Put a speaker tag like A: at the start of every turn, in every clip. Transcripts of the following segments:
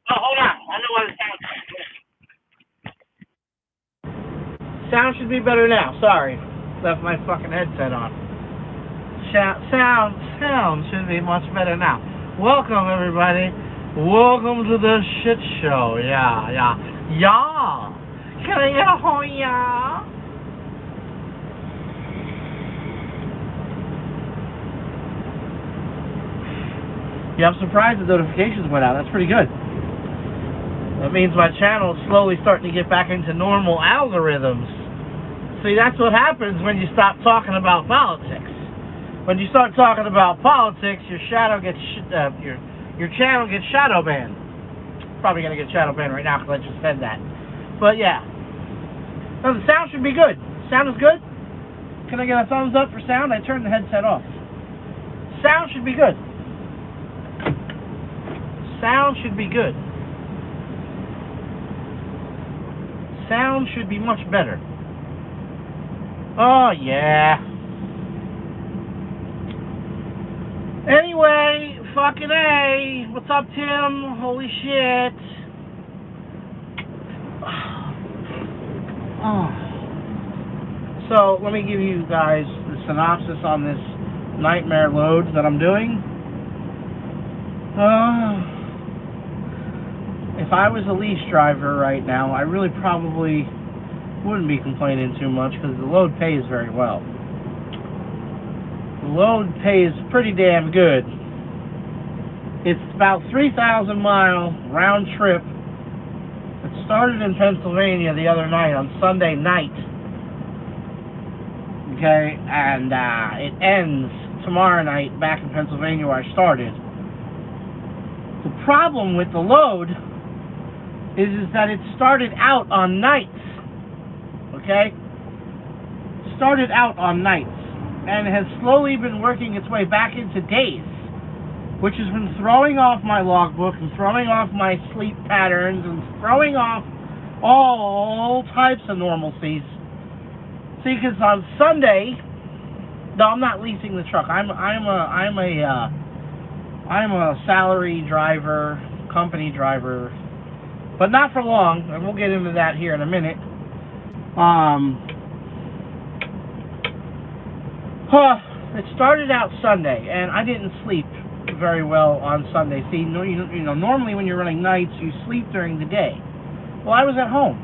A: Oh, hold on. I know what it sounds like. Sound should be better now. Sorry. Left my fucking headset on. Sound should be much better now. Welcome, everybody. Welcome to the shit show. Yeah. Can I get a ho yeah? Yeah, I'm surprised the notifications went out. That's pretty good. That means my channel is slowly starting to get back into normal algorithms. See, that's what happens when you stop talking about politics. When you start talking about politics, your channel gets shadow banned. Probably gonna get shadow banned right now because I just said that. But yeah, so the sound should be good. Sound is good. Can I get a thumbs up for sound? I turned the headset off. Sound should be good. Sound should be good. Sound should be much better. Oh, yeah. Anyway, fucking A. What's up, Tim? Holy shit. Oh. So, let me give you guys the synopsis on this nightmare loads that I'm doing. If I was a lease driver right now, I really probably wouldn't be complaining too much because the load pays very well. The load pays pretty damn good. It's about 3,000 mile round trip. It started in Pennsylvania the other night on Sunday night. Okay, and it ends tomorrow night back in Pennsylvania where I started. The problem with the load is that it started out on nights, okay? Started out on nights, and has slowly been working its way back into days, which has been throwing off my logbook and throwing off my sleep patterns and throwing off all types of normalcies. See, because on Sunday, no, I'm not leasing the truck. I'm a salary driver, company driver. But not for long, and we'll get into that here in a minute. It started out Sunday, and I didn't sleep very well on Sunday. See, you know, normally when you're running nights, you sleep during the day. Well, I was at home.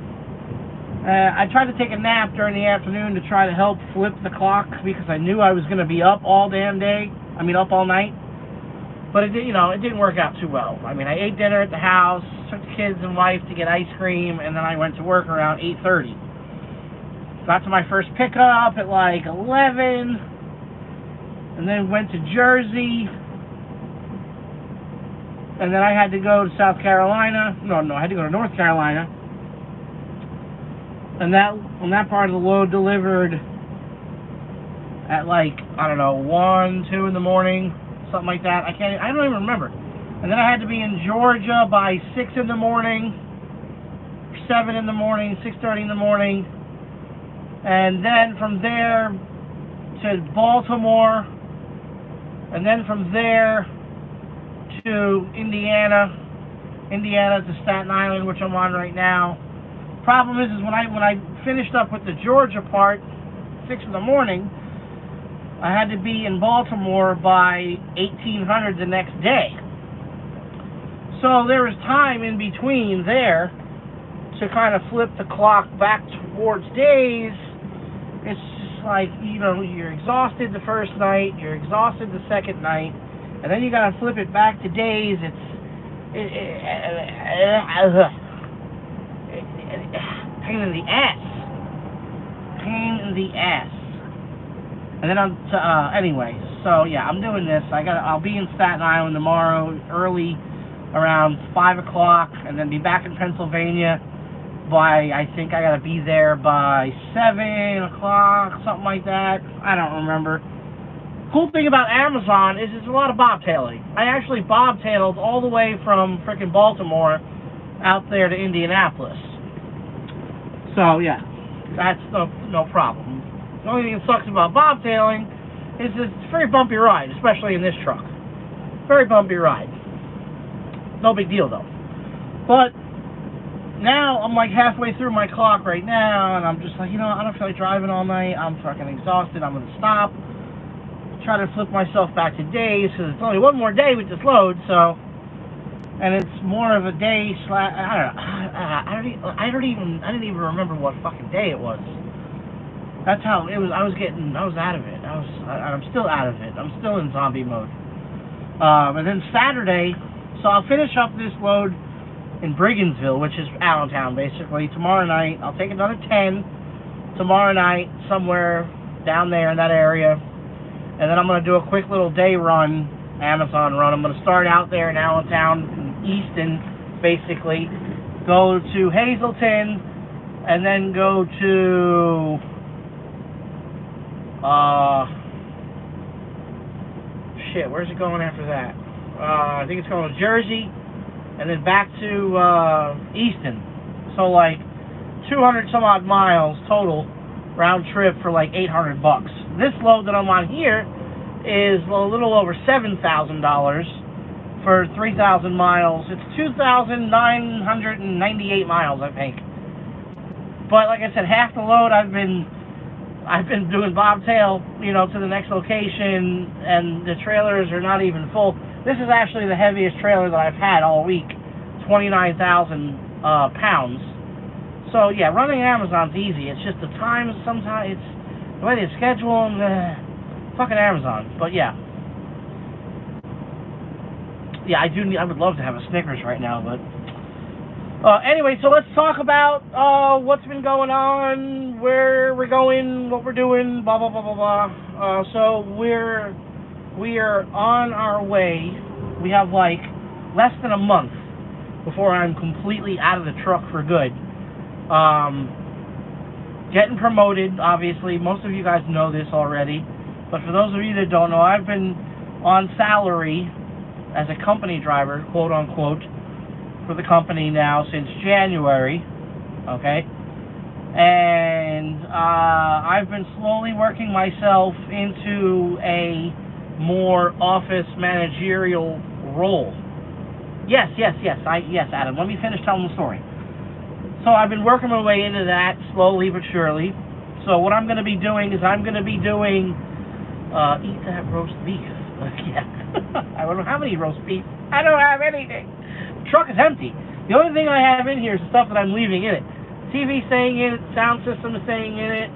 A: I tried to take a nap during the afternoon to try to help flip the clock because I knew I was going to be up all damn day. Up all night. But it didn't work out too well. I mean, I ate dinner at the house, took the kids and wife to get ice cream, and then I went to work around 8:30. Got to my first pickup at like 11, and then went to Jersey, and then I had to go to South Carolina. No, I had to go to North Carolina, and that part of the load delivered at like, I don't know, 1, 2 in the morning. Something like that. I don't even remember. And then I had to be in Georgia by 6 in the morning, 7 in the morning, 6:30 in the morning, and then from there to Baltimore, and then from there to Indiana to Staten Island, which I'm on right now. Problem is when I finished up with the Georgia part, 6 in the morning, I had to be in Baltimore by 1800 the next day. So there was time in between there to kind of flip the clock back towards days It's just like, you know, you're exhausted the first night, you're exhausted the second night, and then you gotta flip it back to days. It's pain in the ass. Pain in the ass. And then anyway, so yeah, I'm doing this. I'll be in Staten Island tomorrow early, around 5 o'clock, and then be back in Pennsylvania by, I think I gotta be there by 7 o'clock, something like that. I don't remember. Cool thing about Amazon is it's a lot of bobtailing. I actually bobtailed all the way from frickin' Baltimore out there to Indianapolis. So yeah, that's no problem. The only thing that sucks about bobtailing is it's a very bumpy ride, especially in this truck. Very bumpy ride. No big deal though. But now I'm like halfway through my clock right now, and I'm just like, you know, I don't feel like driving all night. I'm fucking exhausted. I'm gonna stop. Try to flip myself back to days, because it's only one more day with this load. So, and it's more of a day slash. I didn't even remember what fucking day it was. That's how it was. I was out of it. I'm still out of it. I'm still in zombie mode. And then Saturday, so I'll finish up this load in Brigginsville, which is Allentown, basically. Tomorrow night, I'll take another 10 tomorrow night, somewhere down there in that area. And then I'm going to do a quick little day run, Amazon run. I'm going to start out there in Allentown, Easton, basically. Go to Hazleton, and then go to... shit, where's it going after that? I think it's going to Jersey, and then back to Easton. So like 200 some odd miles total round trip for like $800 bucks. This load that I'm on here is a little over $7,000 for 3,000 miles. It's 2,998 miles, I think. But like I said, half the load I've been doing bobtail, you know, to the next location, and the trailers are not even full. This is actually the heaviest trailer that I've had all week, 29,000 pounds. So yeah, running Amazon's easy. It's just the times, sometimes it's the way they schedule them, fucking Amazon. But yeah. Yeah, I would love to have a Snickers right now, but anyway, so let's talk about what's been going on, where we're going, what we're doing, blah blah blah blah blah. So we are on our way. We have like less than a month before I'm completely out of the truck for good. Getting promoted, obviously. Most of you guys know this already, but for those of you that don't know, I've been on salary as a company driver, quote unquote, for the company now since January, okay? And I've been slowly working myself into a more office managerial role. Yes, Adam, let me finish telling the story. So I've been working my way into that slowly but surely. So what I'm going to be doing is I'm going to be doing, eat that roast beef. Yeah. I don't have any roast beef. I don't have anything. The truck is empty. The only thing I have in here is the stuff that I'm leaving in it. TV staying in it, sound system is staying in it,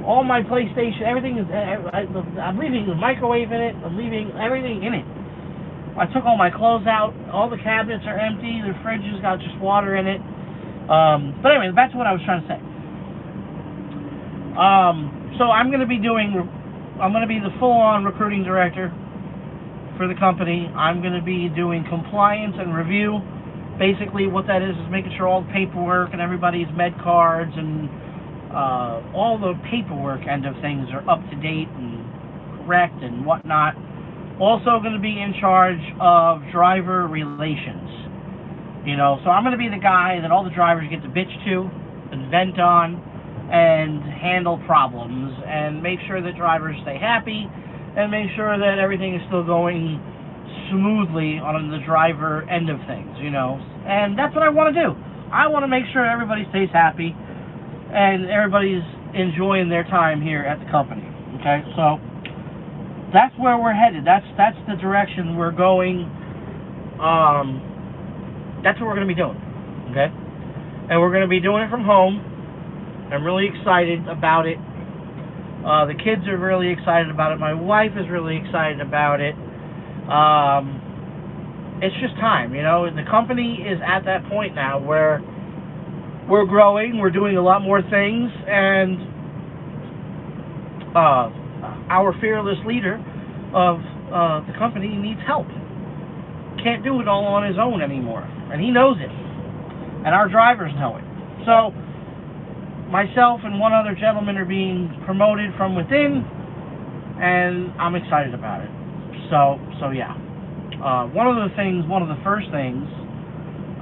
A: all my PlayStation, everything is, I'm leaving the microwave in it, I'm leaving everything in it. I took all my clothes out, all the cabinets are empty, the fridge has got just water in it. But anyway, that's what I was trying to say. So I'm going to be the full-on recruiting director for the company. I'm going to be doing compliance and review. Basically what that is making sure all the paperwork and everybody's med cards and all the paperwork end of things are up to date and correct and whatnot. Also going to be in charge of driver relations. You know, so I'm going to be the guy that all the drivers get to bitch to and vent on and handle problems and make sure that drivers stay happy and make sure that everything is still going smoothly on the driver end of things, you know. And that's what I want to do. I want to make sure everybody stays happy and everybody's enjoying their time here at the company. Okay, so that's where we're headed. That's the direction we're going. That's what we're going to be doing, okay? And we're going to be doing it from home. I'm really excited about it. The kids are really excited about it. My wife is really excited about it. It's just time, you know. The company is at that point now where we're growing, we're doing a lot more things, and our fearless leader of the company needs help. Can't do it all on his own anymore, and he knows it, and our drivers know it. So myself and one other gentleman are being promoted from within, and I'm excited about it. So yeah. One of the first things,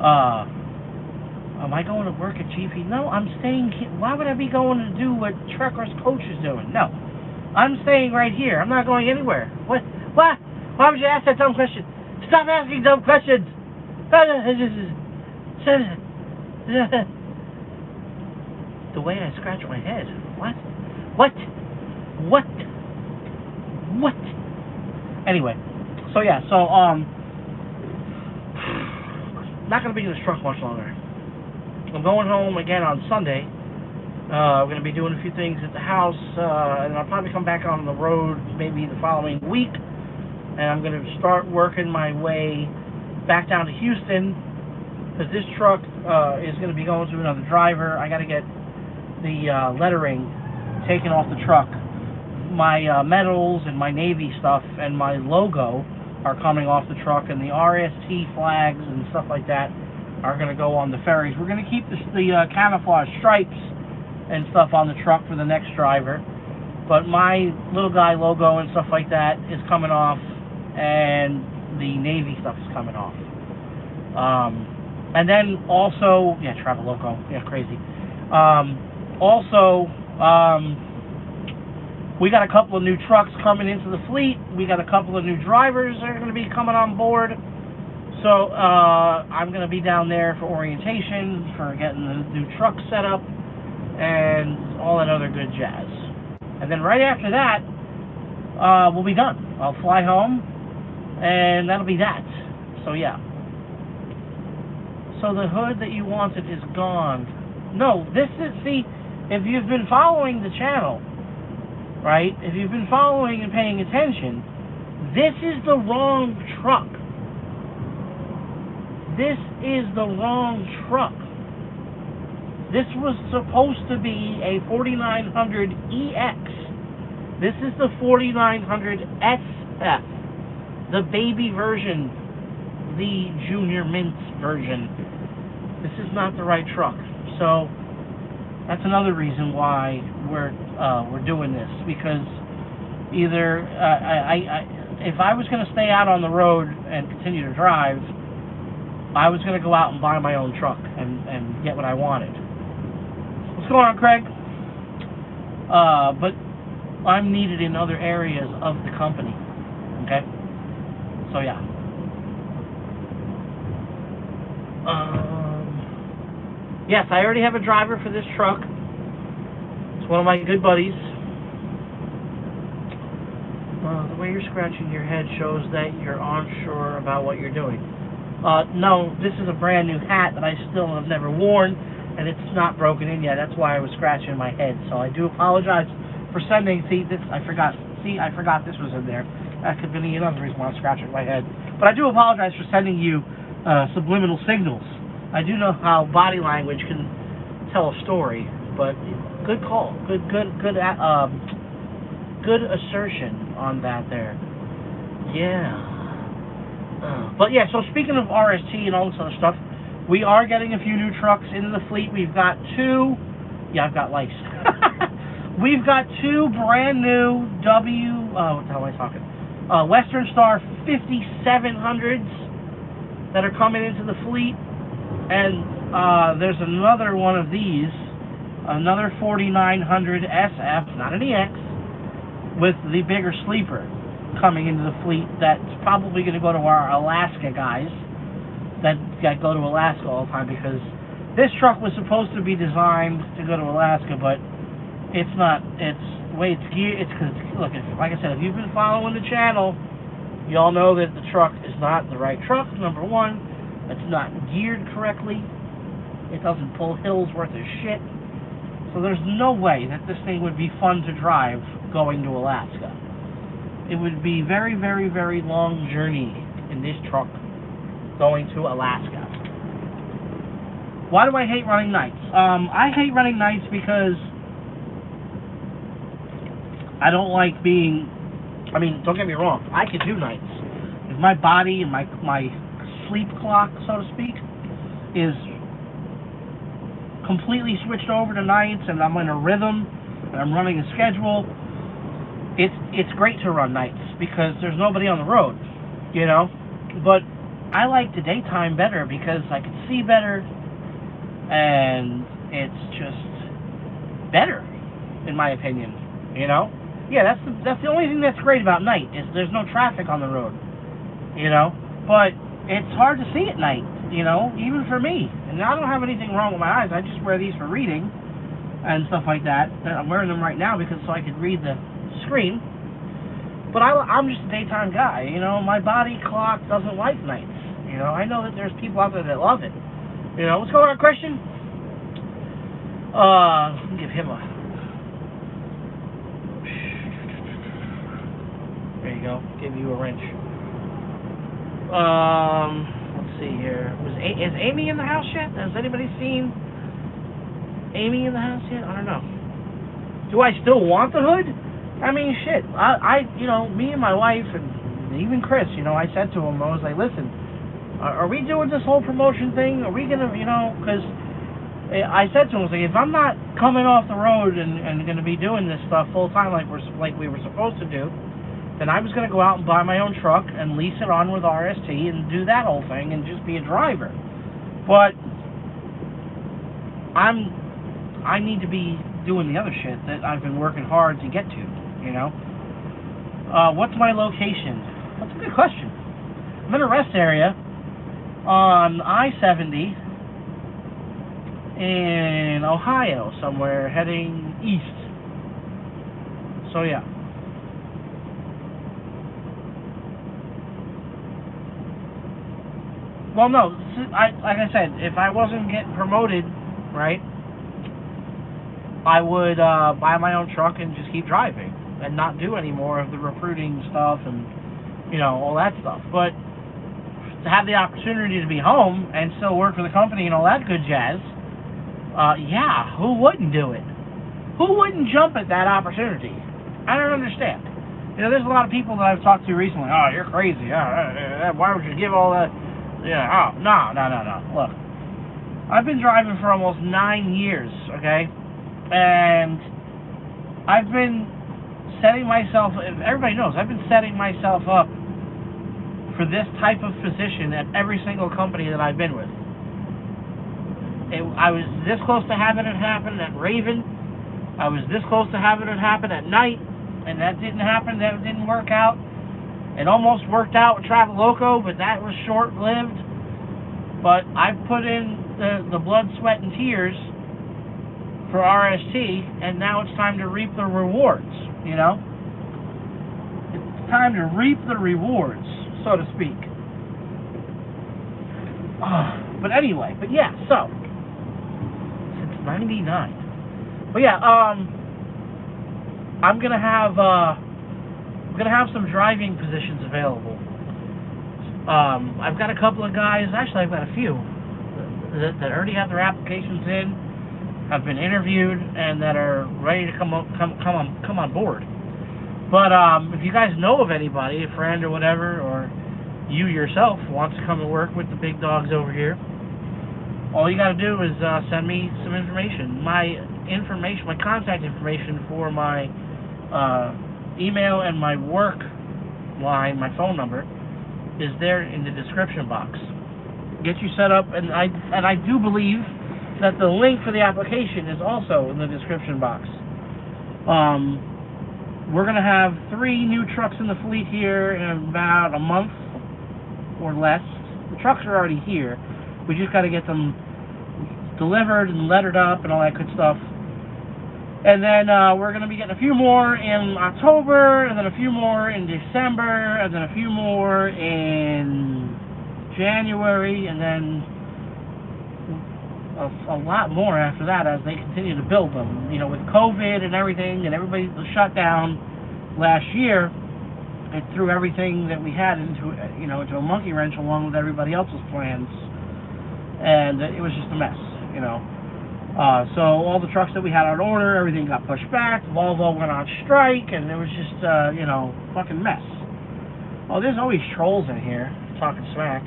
A: am I going to work at GP? No, I'm staying here. Why would I be going to do what Trucker's coach is doing? No, I'm staying right here. I'm not going anywhere. What? Why would you ask that dumb question? Stop asking dumb questions. The way I scratch my head. What? Anyway, so yeah, not gonna be in this truck much longer. I'm going home again on Sunday. I'm gonna be doing a few things at the house, and I'll probably come back on the road maybe the following week. And I'm gonna start working my way back down to Houston, because this truck is gonna be going to another driver. I gotta get the lettering taken off the truck. My medals and my Navy stuff and my logo are coming off the truck, and the RST flags and stuff like that are going to go on the ferries. We're going to keep the camouflage stripes and stuff on the truck for the next driver, but my little guy logo and stuff like that is coming off, and the Navy stuff is coming off. And then also, yeah, Travel Loco, yeah, crazy. We got a couple of new trucks coming into the fleet. We got a couple of new drivers that are going to be coming on board. So I'm going to be down there for orientation, for getting the new truck set up, and all that other good jazz. And then right after that, we'll be done. I'll fly home, and that'll be that. So yeah. So the hood that you wanted is gone. No, this is, see, if you've been following the channel, right? If you've been following and paying attention, this is the wrong truck. This is the wrong truck. This was supposed to be a 4900 EX. This is the 4900 SF, the baby version, the junior mint version. This is not the right truck. So that's another reason why we're doing this, because either if I was going to stay out on the road and continue to drive, I was going to go out and buy my own truck and get what I wanted. What's going on, Craig? But I'm needed in other areas of the company. Okay? So yeah. Yes, I already have a driver for this truck. It's one of my good buddies. The way you're scratching your head shows that you're unsure about what you're doing. No, this is a brand new hat that I still have never worn, and it's not broken in yet. That's why I was scratching my head. So I do apologize for sending. See, this I forgot. See, I forgot this was in there. That could be another reason why I'm scratching my head. But I do apologize for sending you subliminal signals. I do know how body language can tell a story, but good call, good assertion on that there. Yeah. But yeah, so speaking of RST and all this other stuff, we are getting a few new trucks into the fleet. We've got two. Yeah, I've got lights. We've got two brand new what the hell am I talking? Western Star 5700s that are coming into the fleet. And there's another one of these, another 4900 SF, not an EX, with the bigger sleeper coming into the fleet. That's probably going to go to our Alaska guys that go to Alaska all the time, because this truck was supposed to be designed to go to Alaska, but it's not. It's the way it's geared. It's because, look, like I said, if you've been following the channel, you all know that the truck is not the right truck, number one. It's not geared correctly. It doesn't pull hills worth of shit. So there's no way that this thing would be fun to drive going to Alaska. It would be very, very, very long journey in this truck going to Alaska. Why do I hate running nights? I hate running nights because I don't like being, I mean, don't get me wrong, I could do nights. If my body and my sleep clock, so to speak, is completely switched over to nights and I'm in a rhythm and I'm running a schedule, it's great to run nights because there's nobody on the road, you know? But I like the daytime better because I can see better and it's just better, in my opinion, you know? Yeah, that's the only thing that's great about night is there's no traffic on the road, you know? But it's hard to see at night, you know, even for me. And I don't have anything wrong with my eyes. I just wear these for reading and stuff like that. I'm wearing them right now because so I could read the screen. But I'm just a daytime guy, you know. My body clock doesn't like nights, you know. I know that there's people out there that love it. You know, what's going on, Christian? Let me give him a... There you go. Give you a wrench. Let's see here. Is Amy in the house yet? Has anybody seen Amy in the house yet? I don't know. Do I still want the hood? I mean, shit. You know, me and my wife and even Chris, you know, I said to him, I was like, listen, are we doing this whole promotion thing? Are we gonna, you know, because I said to him, I was like, if I'm not coming off the road and gonna be doing this stuff full time like we were supposed to do, then I was going to go out and buy my own truck and lease it on with RST and do that whole thing and just be a driver. But I need to be doing the other shit that I've been working hard to get to, you know? What's my location? That's a good question. I'm in a rest area on I-70 in Ohio somewhere heading east. So yeah. Well, no, like I said, if I wasn't getting promoted, right, I would buy my own truck and just keep driving and not do any more of the recruiting stuff and, you know, all that stuff. But to have the opportunity to be home and still work for the company and all that good jazz, yeah, who wouldn't do it? Who wouldn't jump at that opportunity? I don't understand. You know, there's a lot of people that I've talked to recently, oh, you're crazy, why would you give all that? Yeah, oh, no. Look, I've been driving for almost 9 years, okay? And I've been setting myself, everybody knows, I've been setting myself up for this type of position at every single company that I've been with. I was this close to having it happen at Raven. I was this close to having it happen at night, and that didn't happen, that didn't work out. It almost worked out with Traveloco, but that was short-lived. But I've put in the blood, sweat, and tears for RST, and now it's time to reap the rewards, you know? It's time to reap the rewards, so to speak. But anyway, but yeah, so, since 99. But yeah, I'm gonna have some driving positions available. I've got a couple of guys, actually I've got a few, that already have their applications in, have been interviewed, and that are ready to come on board. But if you guys know of anybody, a friend or whatever, or you yourself wants to come and work with the big dogs over here, all you got to do is send me some information. My contact information for my email and my work line, my phone number, is there in the description box. Get you set up, and I do believe that the link for the application is also in the description box. We're gonna have 3 new trucks in the fleet here in about a month or less. The trucks are already here. We just got to get them delivered and lettered up and all that good stuff. And then we're going to be getting a few more in October, and then a few more in December, and then a few more in January, and then a lot more after that as they continue to build them. You know, with COVID and everything, and everybody was shut down last year, it threw everything that we had into, you know, into a monkey wrench along with everybody else's plans, and it was just a mess, you know. So all the trucks that we had on order, everything got pushed back. Volvo went on strike, and it was just, you know, fucking mess. Oh, there's always trolls in here talking smack.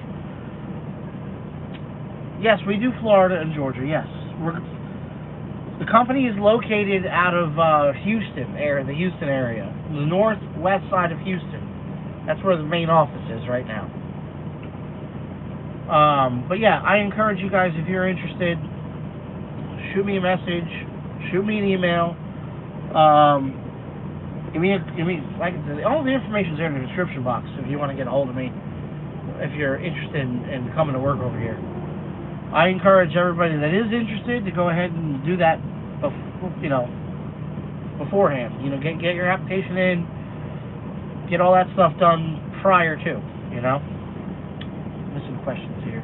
A: Yes, we do Florida and Georgia. Yes, the company is located out of Houston area, the Houston area, the northwest side of Houston. That's where the main office is right now. But yeah, I encourage you guys, if you're interested, shoot me a message, shoot me an email. Give me like all the information's there in the description box if you want to get a hold of me, if you're interested in coming to work over here. I encourage everybody that is interested to go ahead and do that, you know, beforehand. You know, get your application in, get all that stuff done prior to, you know. Missing questions here.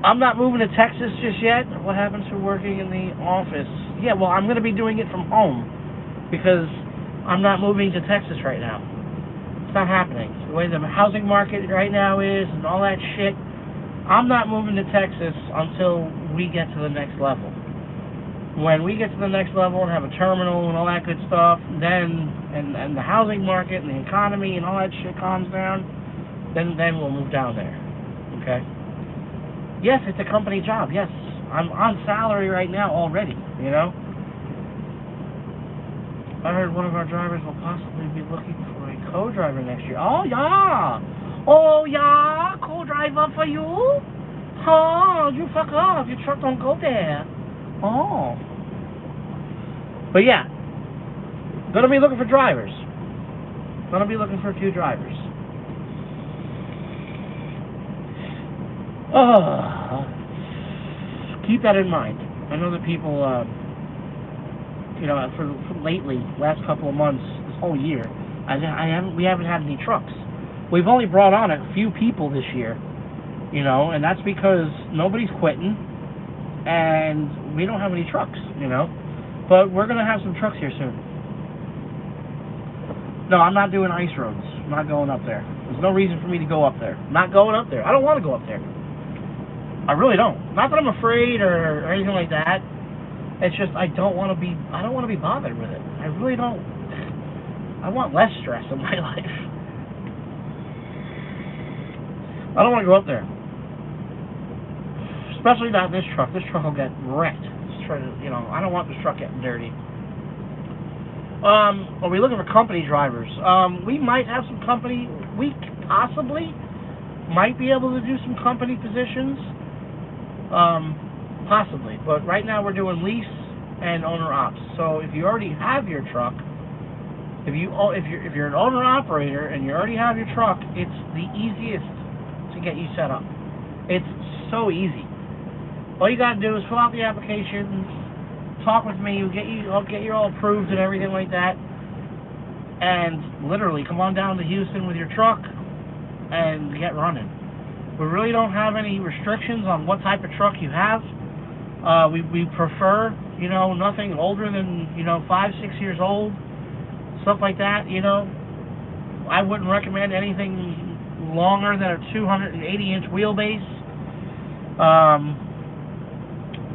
A: I'm not moving to Texas just yet. What happens to working in the office? Yeah, well, I'm going to be doing it from home because I'm not moving to Texas right now. It's not happening. The way the housing market right now is and all that shit, I'm not moving to Texas until we get to the next level. When we get to the next level and have a terminal and all that good stuff, then, and the housing market and the economy and all that shit calms down, then we'll move down there. Okay? Yes, it's a company job. Yes, I'm on salary right now already, you know? I heard one of our drivers will possibly be looking for a co-driver next year. Oh, yeah! Oh, yeah! Co-driver for you? Oh, you fuck off. Your truck don't go there. Oh. But yeah, gonna be looking for drivers. Gonna be looking for a few drivers. Keep that in mind. I know that people, you know, for lately, last couple of months, this whole year, we haven't had any trucks. We've only brought on a few people this year, you know, and that's because nobody's quitting, and we don't have any trucks, you know. But we're gonna have some trucks here soon. No, I'm not doing ice roads. I'm not going up there. There's no reason for me to go up there. I'm not going up there. I don't want to go up there. I really don't. Not that I'm afraid or anything like that. It's just I don't want to be bothered with it. I really don't. I want less stress in my life. I don't want to go up there. Especially not this truck. This truck will get wrecked. You know, I don't want this truck getting dirty. Are we looking for company drivers? We might have some company. We possibly might be able to do some company positions. Possibly, but right now we're doing lease and owner ops. So if you already have your truck, if you're an owner operator and you already have your truck, it's the easiest to get you set up. It's so easy. All you gotta do is fill out the application, talk with me, I'll get you all approved and everything like that, and literally come on down to Houston with your truck and get running. We really don't have any restrictions on what type of truck you have. We prefer, you know, nothing older than, you know, 5-6 years old, stuff like that, you know. I wouldn't recommend anything longer than a 280-inch wheelbase.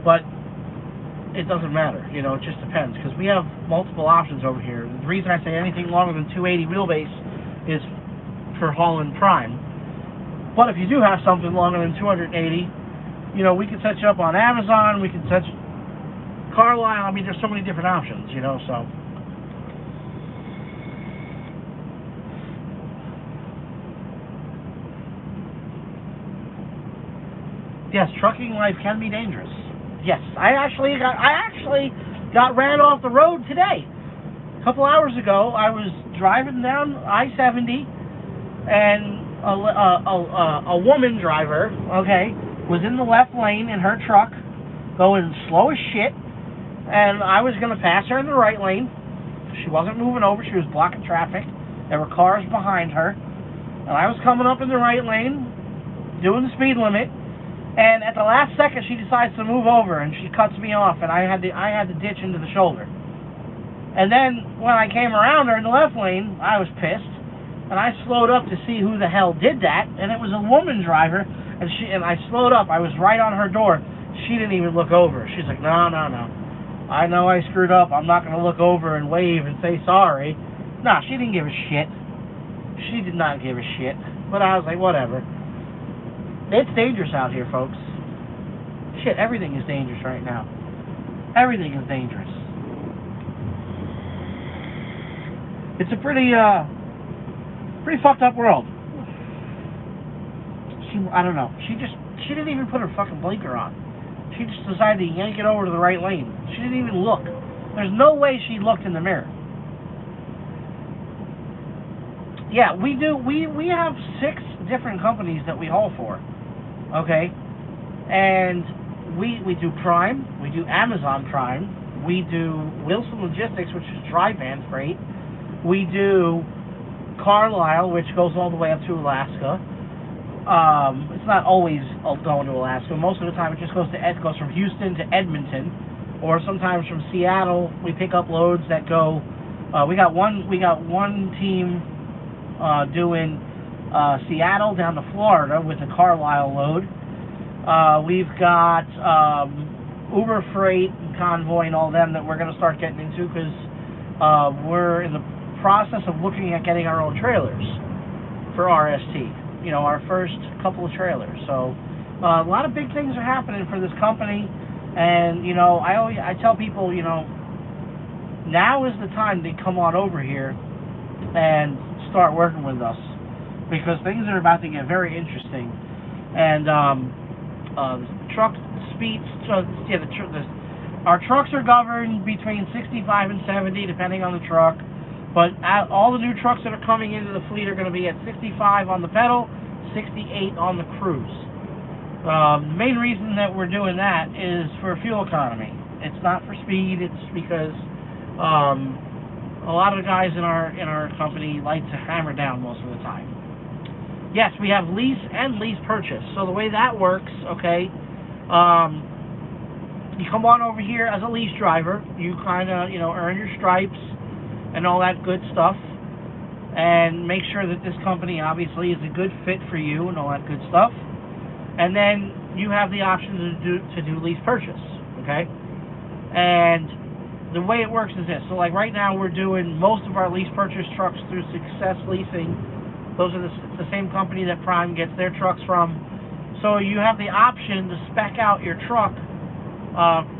A: But it doesn't matter, you know, it just depends, because we have multiple options over here. The reason I say anything longer than 280 wheelbase is for hauling prime. But if you do have something longer than 280, you know, we can set you up on Amazon, we can set you Carlisle. I mean, there's so many different options, you know, so. Yes, trucking life can be dangerous. Yes, I actually got ran off the road today. A couple hours ago, I was driving down I-70, and a woman driver, okay, was in the left lane in her truck, going slow as shit, and I was going to pass her in the right lane. She wasn't moving over, she was blocking traffic. There were cars behind her, and I was coming up in the right lane, doing the speed limit, and at the last second she decides to move over and she cuts me off, and I had to ditch into the shoulder. And then when I came around her in the left lane, I was pissed, and I slowed up to see who the hell did that, and it was a woman driver, and I slowed up. I was right on her door. She didn't even look over. She's like, no. I know I screwed up. I'm not going to look over and wave and say sorry. Nah, she didn't give a shit. She did not give a shit. But I was like, whatever. It's dangerous out here, folks. Shit, everything is dangerous right now. Everything is dangerous. It's a pretty fucked up world. I don't know. She didn't even put her fucking blinker on. She just decided to yank it over to the right lane. She didn't even look. There's no way she looked in the mirror. Yeah, we do. We have 6 different companies that we haul for. Okay? And we do Prime. We do Amazon Prime. We do Wilson Logistics, which is dry van freight. We do Carlisle, which goes all the way up to Alaska. It's not always going to Alaska. Most of the time, it just goes from Houston to Edmonton, or sometimes from Seattle. We pick up loads that go. We got one team doing Seattle down to Florida with a Carlisle load. We've got Uber Freight and Convoy and all them that we're going to start getting into, because we're in the process of looking at getting our own trailers for RST. You know, our first couple of trailers. So a lot of big things are happening for this company, and you know, I tell people, you know, now is the time to come on over here and start working with us, because things are about to get very interesting. And truck speeds, our trucks are governed between 65 and 70 depending on the truck. But all the new trucks that are coming into the fleet are going to be at 65 on the pedal, 68 on the cruise. The main reason that we're doing that is for fuel economy. It's not for speed. It's because a lot of the guys in our company like to hammer down most of the time. Yes, we have lease and lease purchase. So the way that works, okay, you come on over here as a lease driver. You kind of, you know, earn your stripes and all that good stuff, and make sure that this company obviously is a good fit for you and all that good stuff. And then you have the option to do lease purchase, okay? And the way it works is this. So like right now we're doing most of our lease purchase trucks through Success Leasing. Those are the same company that Prime gets their trucks from. So you have the option to spec out your truck,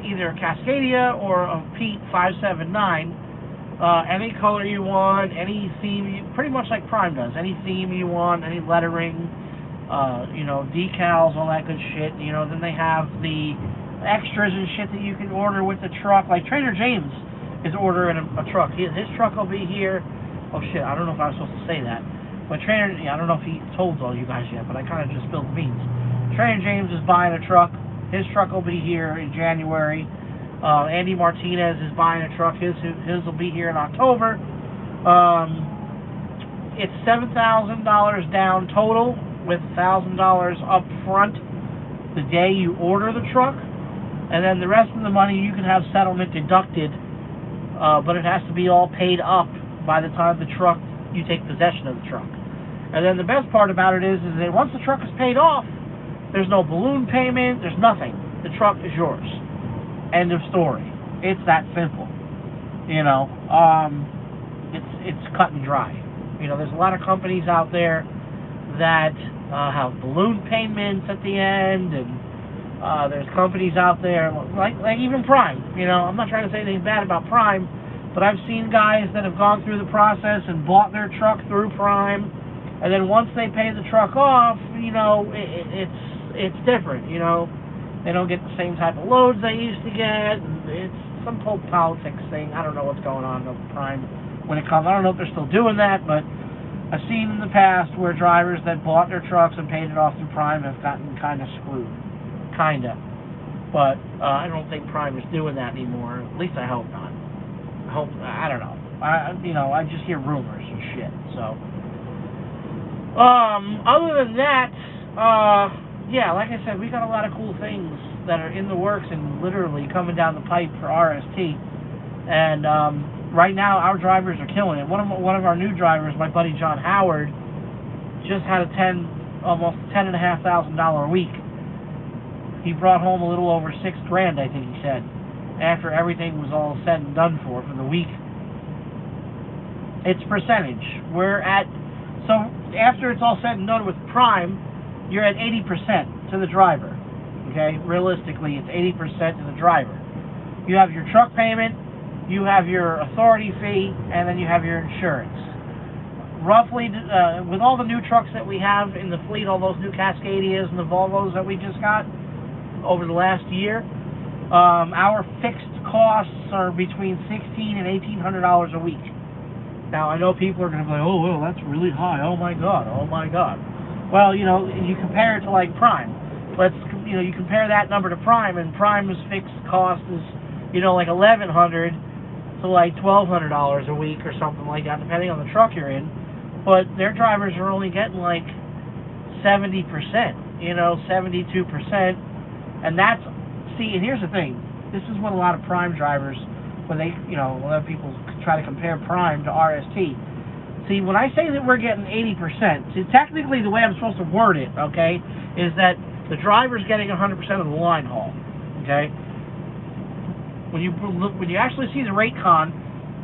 A: either a Cascadia or a Pete 579. Any color you want, any theme, pretty much like Prime does. Any theme you want, any lettering, you know, decals, all that good shit. You know, then they have the extras and shit that you can order with the truck. Like Trader James is ordering a truck. His truck will be here. Oh shit, I don't know if I was supposed to say that. But I don't know if he told all you guys yet, but I kind of just spilled the beans. Trader James is buying a truck. His truck will be here in January. Andy Martinez is buying a truck. His will be here in October. It's $7,000 down total, with $1,000 up front the day you order the truck, and then the rest of the money you can have settlement deducted, but it has to be all paid up by the time you take possession of the truck. And then the best part about it is that once the truck is paid off, there's no balloon payment. There's nothing. The truck is yours. End of story. It's that simple. You know, it's cut and dry. You know, there's a lot of companies out there that have balloon payments at the end, and there's companies out there like even Prime. You know, I'm not trying to say anything bad about Prime, but I've seen guys that have gone through the process and bought their truck through Prime, and then once they pay the truck off, you know, it's different. You know, they don't get the same type of loads they used to get. It's some whole politics thing. I don't know what's going on with Prime when it comes. I don't know if they're still doing that, but I've seen in the past where drivers that bought their trucks and paid it off through Prime have gotten kind of screwed. Kinda. But I don't think Prime is doing that anymore. At least I hope not. I don't know. I just hear rumors and shit. So, other than that, Yeah, like I said, we got a lot of cool things that are in the works and literally coming down the pipe for RST. And right now, our drivers are killing it. One of our new drivers, my buddy John Howard, just had almost $10,500 a week. He brought home a little over $6,000, I think he said, after everything was all said and done for the week. It's percentage. So after it's all said and done with Prime, you're at 80% to the driver. Okay, realistically, it's 80% to the driver. You have your truck payment, you have your authority fee, and then you have your insurance. Roughly, with all the new trucks that we have in the fleet, all those new Cascadias and the Volvos that we just got over the last year, our fixed costs are between $1,600 and $1,800 a week. Now, I know people are going to be like, oh, well, that's really high. Oh, my God. Oh, my God. Well, you know, you compare it to, like, Prime. You compare that number to Prime, and Prime's fixed cost is, like $1,100 to, like, $1,200 a week or something like that, depending on the truck you're in. But their drivers are only getting, like, 70%, 72%. And that's, and here's the thing. This is what a lot of Prime drivers, when they, a lot of people try to compare Prime to RST. See, when I say that we're getting 80%, see, technically the way I'm supposed to word it, okay, is that the driver's getting 100% of the line haul, okay? When you actually see the rate con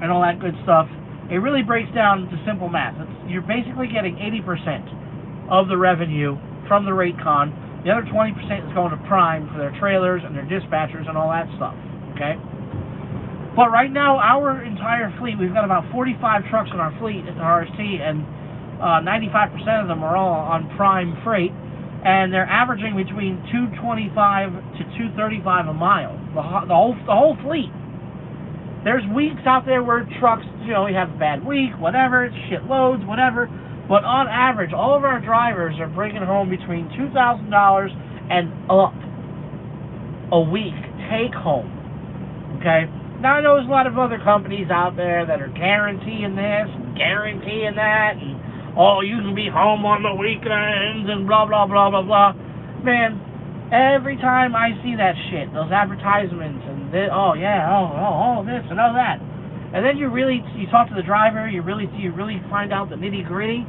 A: and all that good stuff, it really breaks down to simple math. You're basically getting 80% of the revenue from the rate con. The other 20% is going to Prime for their trailers and their dispatchers and all that stuff, okay? But right now, our entire fleet, we've got about 45 trucks in our fleet at the RST, and 95% of them are all on Prime freight, and they're averaging between $225 to $235 a mile, the whole fleet. There's weeks out there where trucks, we have a bad week, whatever, it's shit loads, whatever, but on average, all of our drivers are bringing home between $2,000 and up a week, take home, okay? Now, I know there's a lot of other companies out there that are guaranteeing this and guaranteeing that, and, you can be home on the weekends and blah, blah, blah, blah, blah. Man, every time I see that shit, those advertisements, and this, all this and all that, and then you talk to the driver, you really find out the nitty-gritty,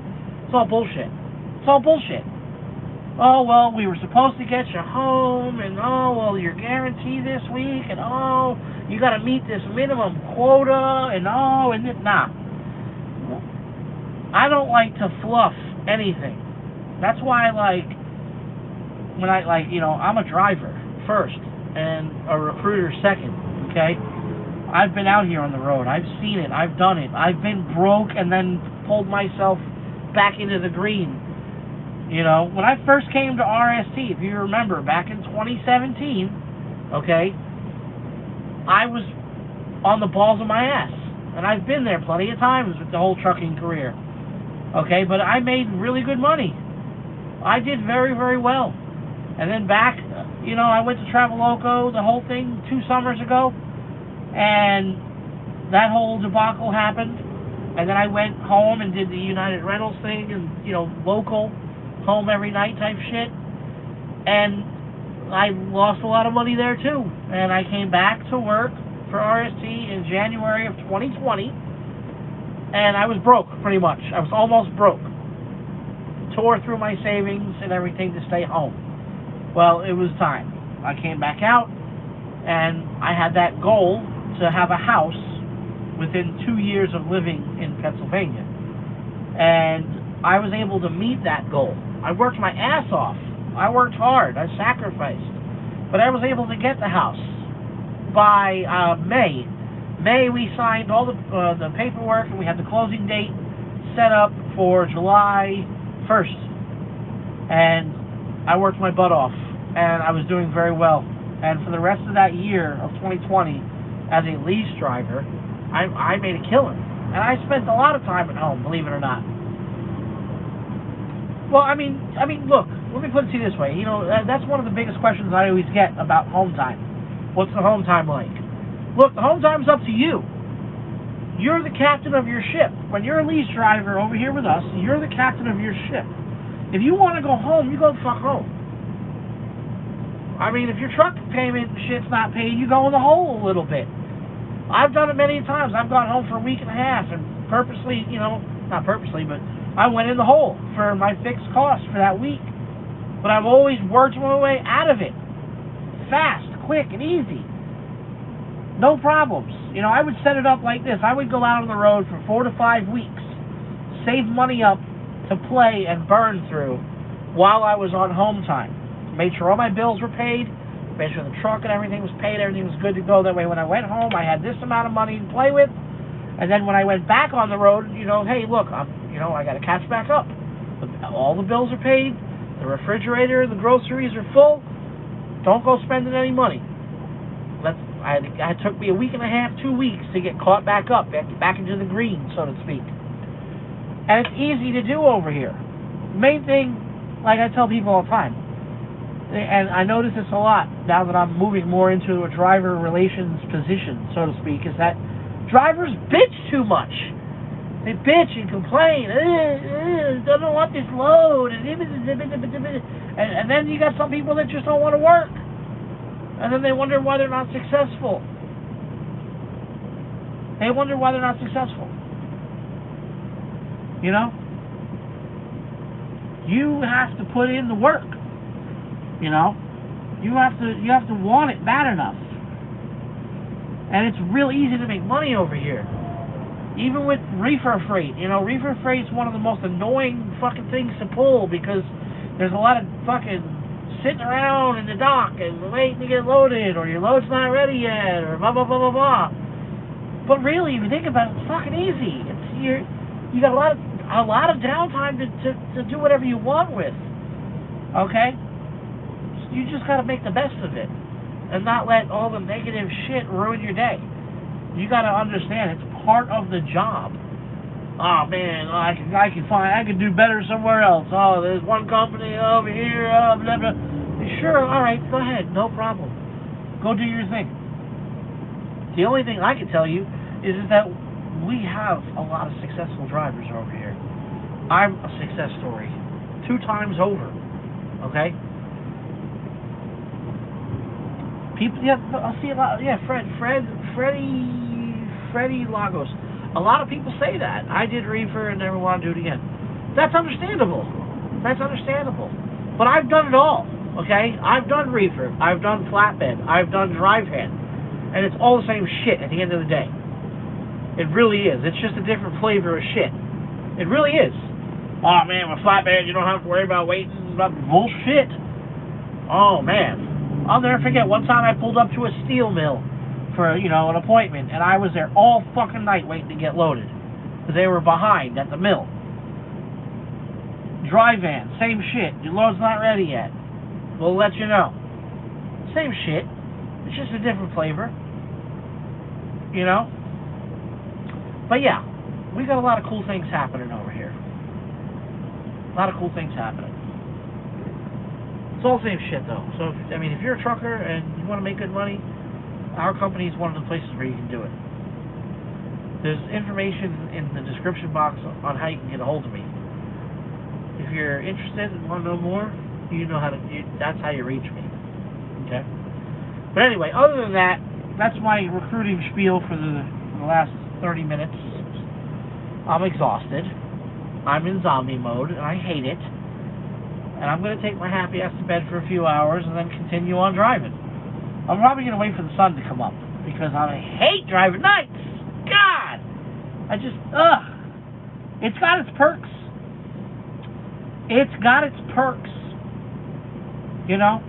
A: it's all bullshit. It's all bullshit. Oh, well, we were supposed to get you home, and you're guaranteed this week, and you got to meet this minimum quota, and nah. I don't like to fluff anything. That's why, I'm a driver first, and a recruiter second, okay? I've been out here on the road. I've seen it. I've done it. I've been broke and then pulled myself back into the green. When I first came to RST, if you remember, back in 2017, okay, I was on the balls of my ass. And I've been there plenty of times with the whole trucking career. Okay, but I made really good money. I did very, very well. And then back, I went to Traveloco, the whole thing, 2 summers ago. And that whole debacle happened. And then I went home and did the United Rentals thing and, local, home every night type shit. And I lost a lot of money there too. And I came back to work for RST in January of 2020. And I was broke, pretty much. I was almost broke. Tore through my savings and everything to stay home. Well, it was time. I came back out, and I had that goal to have a house within 2 years of living in Pennsylvania. And I was able to meet that goal. I worked my ass off. I worked hard. I sacrificed. But I was able to get the house by May. May, we signed all the paperwork, and we had the closing date set up for July 1st. And I worked my butt off, and I was doing very well. And for the rest of that year of 2020, as a lease driver, I made a killing. And I spent a lot of time at home, believe it or not. Well, I mean, look, let me put it to you this way. That's one of the biggest questions I always get about home time. What's the home time like? Look, the home time's up to you. You're the captain of your ship. When you're a lease driver over here with us, you're the captain of your ship. If you want to go home, you go the fuck home. I mean, if your truck payment and shit's not paid, you go in the hole a little bit. I've done it many times. I've gone home for a week and a half and purposely, you know, not purposely, but I went in the hole for my fixed cost for that week. But I've always worked my way out of it. Fast, quick, and easy. No problems. You know, I would set it up like this. I would go out on the road for 4 to 5 weeks, save money up to play and burn through while I was on home time. Made sure all my bills were paid, made sure the truck and everything was paid, everything was good to go. That way when I went home, I had this amount of money to play with. And then when I went back on the road, you know, hey, look, I got to catch back up. All the bills are paid, the refrigerator, the groceries are full. Don't go spending any money. It took me a week and a half, 2 weeks to get caught back up, back into the green, so to speak. And it's easy to do over here. Main thing, like I tell people all the time, and I notice this a lot now that I'm moving more into a driver relations position, so to speak, is that drivers bitch too much. They bitch and complain. Don't want this load. And then you got some people that just don't want to work. And then they wonder why they're not successful. They wonder why they're not successful. You know? You have to put in the work. You know? You have to want it bad enough. And it's real easy to make money over here. Even with reefer freight. You know, reefer freight's one of the most annoying fucking things to pull because there's a lot of fucking sitting around in the dock and waiting to get loaded, or your load's not ready yet, or blah blah blah blah blah. But really, if you think about it, it's fucking easy. You got a lot of downtime to do whatever you want with. Okay? You just got to make the best of it and not let all the negative shit ruin your day. You got to understand it's part of the job. Oh man, I can do better somewhere else. Oh, there's one company over here. Oh, blah blah. Sure, all right, go ahead, no problem. Go do your thing. The only thing I can tell you is that we have a lot of successful drivers over here. I'm a success story, 2 times over. Okay. People, yeah, I see a lot. Yeah, Freddie Lagos. A lot of people say that. I did reefer and never want to do it again. That's understandable. That's understandable. But I've done it all, okay? I've done reefer. I've done flatbed. I've done drive hand. And it's all the same shit at the end of the day. It really is. It's just a different flavor of shit. It really is. Oh, man, with flatbed, you don't have to worry about waiting. Bullshit. Oh, man. I'll never forget. One time I pulled up to a steel mill for, you know, an appointment, and I was there all fucking night waiting to get loaded because they were behind at the mill. Dry van, same shit. Your load's not ready yet. We'll let you know. Same shit. It's just a different flavor. You know? But yeah, we got a lot of cool things happening over here. A lot of cool things happening. It's all the same shit though. So, if you're a trucker and you want to make good money, our company is one of the places where you can do it. There's information in the description box on how you can get a hold of me. If you're interested and want to know more, you know how to. That's how you reach me. Okay. But anyway, other than that, that's my recruiting spiel for the last 30 minutes. I'm exhausted. I'm in zombie mode, and I hate it. And I'm going to take my happy ass to bed for a few hours and then continue on driving. I'm probably going to wait for the sun to come up because I hate driving nights. God! It's got its perks. It's got its perks. You know?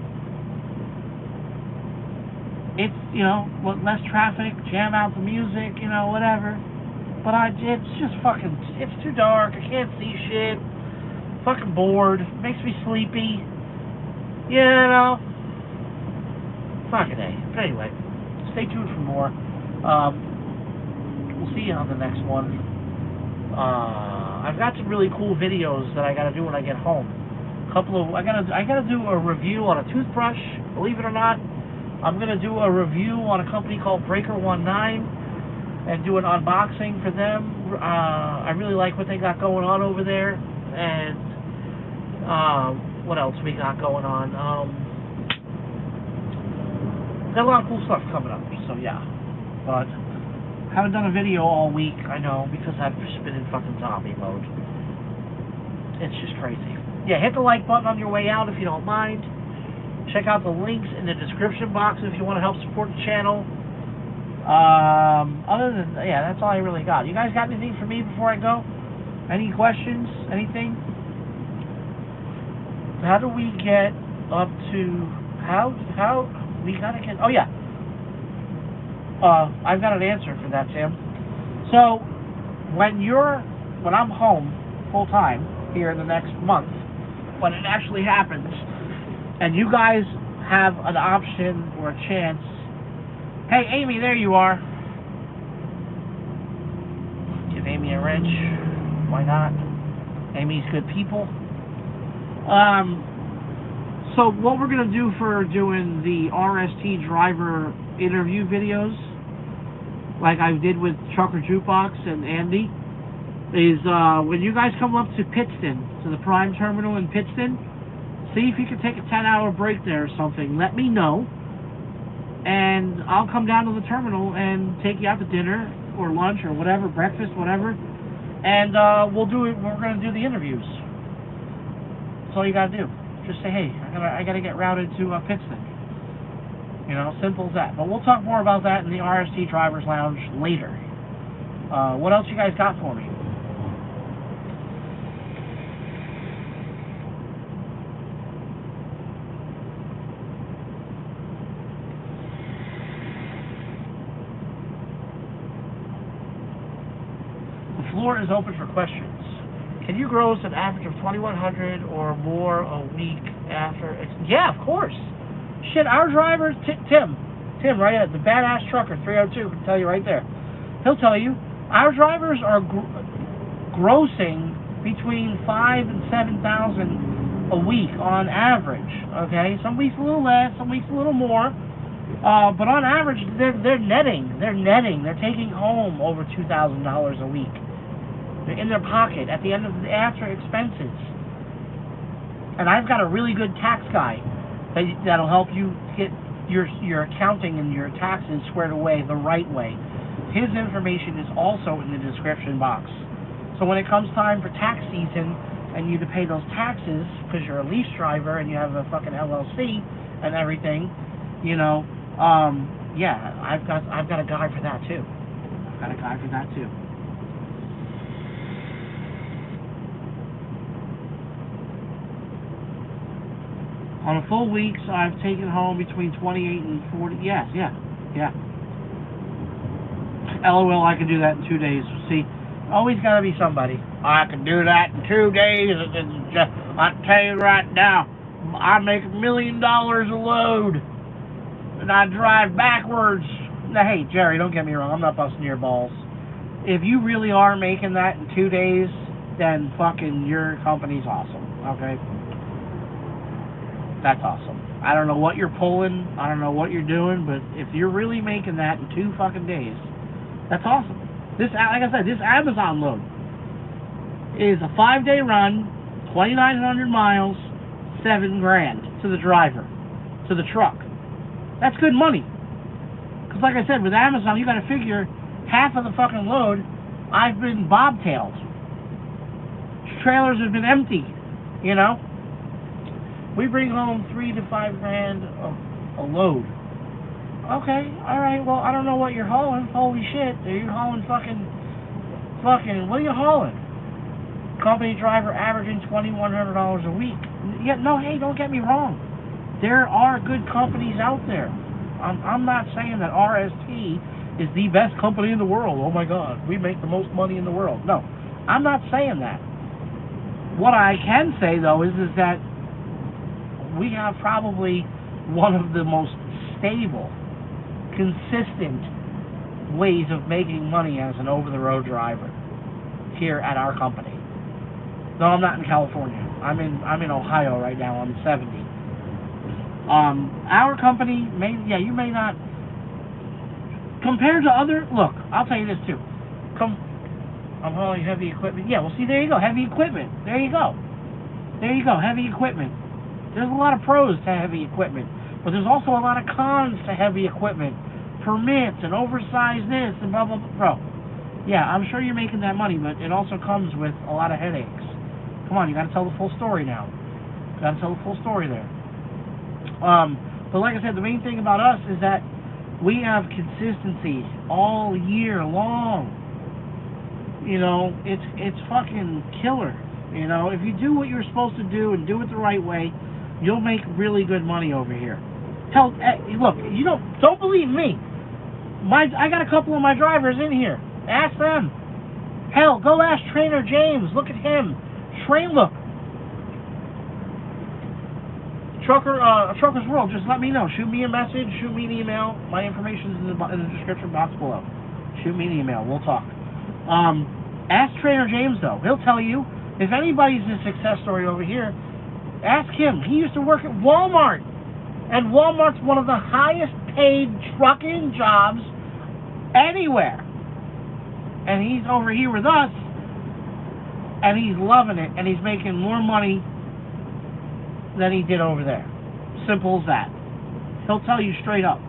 A: It's, you know, less traffic, jam out the music, you know, whatever. But it's just fucking, it's too dark. I can't see shit. Fucking bored. Makes me sleepy. You know? Fucking A. But anyway, stay tuned for more. We'll see you on the next one. I've got some really cool videos that I gotta do when I get home. I gotta do a review on a toothbrush. Believe it or not, I'm gonna do a review on a company called Breaker19 and do an unboxing for them. I really like what they got going on over there, and What else we got going on? Got a lot of cool stuff coming up, so yeah. But haven't done a video all week, I know, because I've just been in fucking zombie mode. It's just crazy. Yeah, hit the like button on your way out if you don't mind. Check out the links in the description box if you want to help support the channel. Other than, yeah, that's all I really got. You guys got anything for me before I go? Any questions? Anything? How do we get up to, how we gotta get, oh yeah. I've got an answer for that, Tim. So, when I'm home full time here in the next month, when it actually happens, and you guys have an option or a chance. Hey, Amy, there you are. Give Amy a wrench. Why not? Amy's good people. So what we're going to do for doing the RST driver interview videos, like I did with Trucker Jukebox and Andy, is when you guys come up to Pittston, to the Prime Terminal in Pittston, see if you can take a 10-hour break there or something. Let me know, and I'll come down to the terminal and take you out to dinner or lunch or whatever, breakfast, whatever, and we'll do it. We're going to do the interviews. That's all you got to do. Just say, hey, I gotta get routed to Pittston. You know, simple as that. But we'll talk more about that in the RST Drivers Lounge later. What else you guys got for me? The floor is open for questions. Can you gross an average of $2,100 or more a week after? Yeah, of course. Shit, our drivers, Tim, right, the badass trucker 302 can tell you right there. He'll tell you our drivers are grossing between $5,000 and $7,000 a week on average. Okay, some weeks a little less, some weeks a little more, but on average they're netting. They're taking home over $2,000 a week. They're in their pocket at the end of after expenses. And I've got a really good tax guy that'll help you get your accounting and your taxes squared away the right way. His information is also in the description box. So when it comes time for tax season and you to pay those taxes because you're a lease driver and you have a fucking LLC and everything, you know, yeah, I've got a guy for that too. On a full weeks, I've taken home between 28 and 40. Yes, yeah. LOL, I can do that in 2 days. See, always got to be somebody. I can do that in 2 days. I tell you right now, I make $1 million a load, and I drive backwards. Now, hey, Jerry, don't get me wrong. I'm not busting your balls. If you really are making that in 2 days, then fucking your company's awesome. Okay. That's awesome. I don't know what you're pulling. I don't know what you're doing, but if you're really making that in 2 fucking days, that's awesome. This, like I said, this Amazon load is a 5-day run, 2,900 miles, $7,000 to the driver, to the truck. That's good money. Because like I said, with Amazon, you got to figure half of the fucking load, I've been bobtailed. Trailers have been empty, you know. We bring home $3,000 to $5,000 a load. Okay, all right. Well, I don't know what you're hauling. Holy shit! Are you hauling fucking? What are you hauling? Company driver averaging $2,100 a week. Yeah, no. Hey, don't get me wrong. There are good companies out there. I'm not saying that RST is the best company in the world. Oh my God, we make the most money in the world. No, I'm not saying that. What I can say though is that we have probably one of the most stable, consistent ways of making money as an over-the-road driver here at our company. No, I'm not in California. I'm in Ohio right now on 70. Our company you may not compared to other. Look, I'll tell you this too. I'm hauling heavy equipment. Yeah, well, see, there you go, heavy equipment. There you go. There you go, heavy equipment. There's a lot of pros to heavy equipment, but there's also a lot of cons to heavy equipment. Permits and oversized this and blah, blah, blah. Bro, yeah, I'm sure you're making that money, but it also comes with a lot of headaches. Come on, you got to tell the full story now. You got to tell the full story there. But like I said, the main thing about us is that we have consistency all year long. You know, it's fucking killer. You know, if you do what you're supposed to do and do it the right way, you'll make really good money over here. Hell, look, you don't believe me. I got a couple of my drivers in here. Ask them. Hell, go ask Trainer James. Look at him. Look. Trucker's World, just let me know. Shoot me a message, shoot me an email. My information is in the description box below. Shoot me an email. We'll talk. Ask Trainer James, though. He'll tell you. If anybody's a success story over here, ask him. He used to work at Walmart. And Walmart's one of the highest paid trucking jobs anywhere. And he's over here with us, and he's loving it, and he's making more money than he did over there. Simple as that. He'll tell you straight up.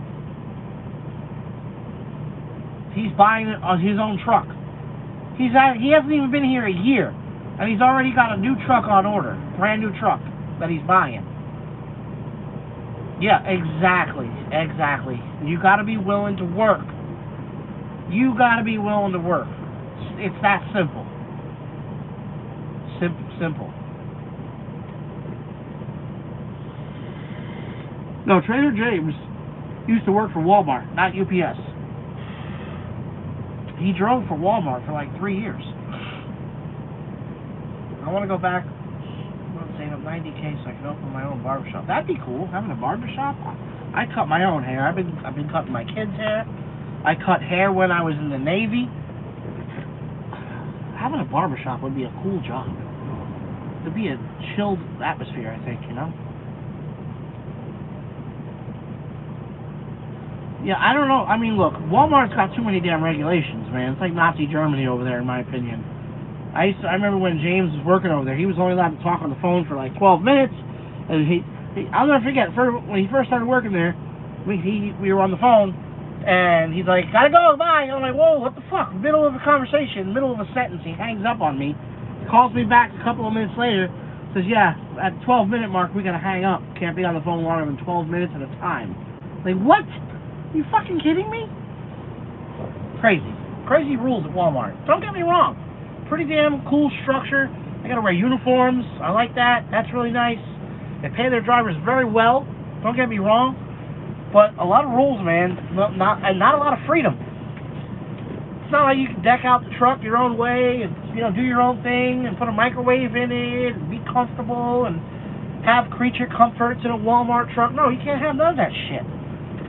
A: He's buying it on his own truck. He hasn't even been here a year, and he's already got a new truck on order, brand new truck that he's buying. Yeah, exactly. You got to be willing to work. You got to be willing to work. It's that simple. Simple. No, Trader James used to work for Walmart, not UPS. He drove for Walmart for like 3 years. I want to go back. I'm saying up 90K so I can open my own barbershop. That'd be cool, having a barbershop. I cut my own hair. I've been cutting my kids' hair. I cut hair when I was in the Navy. Having a barbershop would be a cool job. It'd be a chilled atmosphere, I think, you know? Yeah, I don't know. I mean, look, Walmart's got too many damn regulations, man. It's like Nazi Germany over there, in my opinion. I remember when James was working over there, he was only allowed to talk on the phone for like 12 minutes. And I'll never forget, when he first started working there, we were on the phone, and he's like, gotta go, bye. I'm like, whoa, what the fuck? Middle of a conversation, middle of a sentence, he hangs up on me, calls me back a couple of minutes later, says, yeah, at the 12-minute mark, we gotta hang up. Can't be on the phone longer than 12 minutes at a time. Like, what? Are you fucking kidding me? Crazy rules at Walmart. Don't get me wrong. Pretty damn cool structure. They gotta wear uniforms. I like that. That's really nice. They pay their drivers very well. Don't get me wrong. But a lot of rules, man, not a lot of freedom. It's not like you can deck out the truck your own way and, you know, do your own thing and put a microwave in it and be comfortable and have creature comforts in a Walmart truck. No, you can't have none of that shit.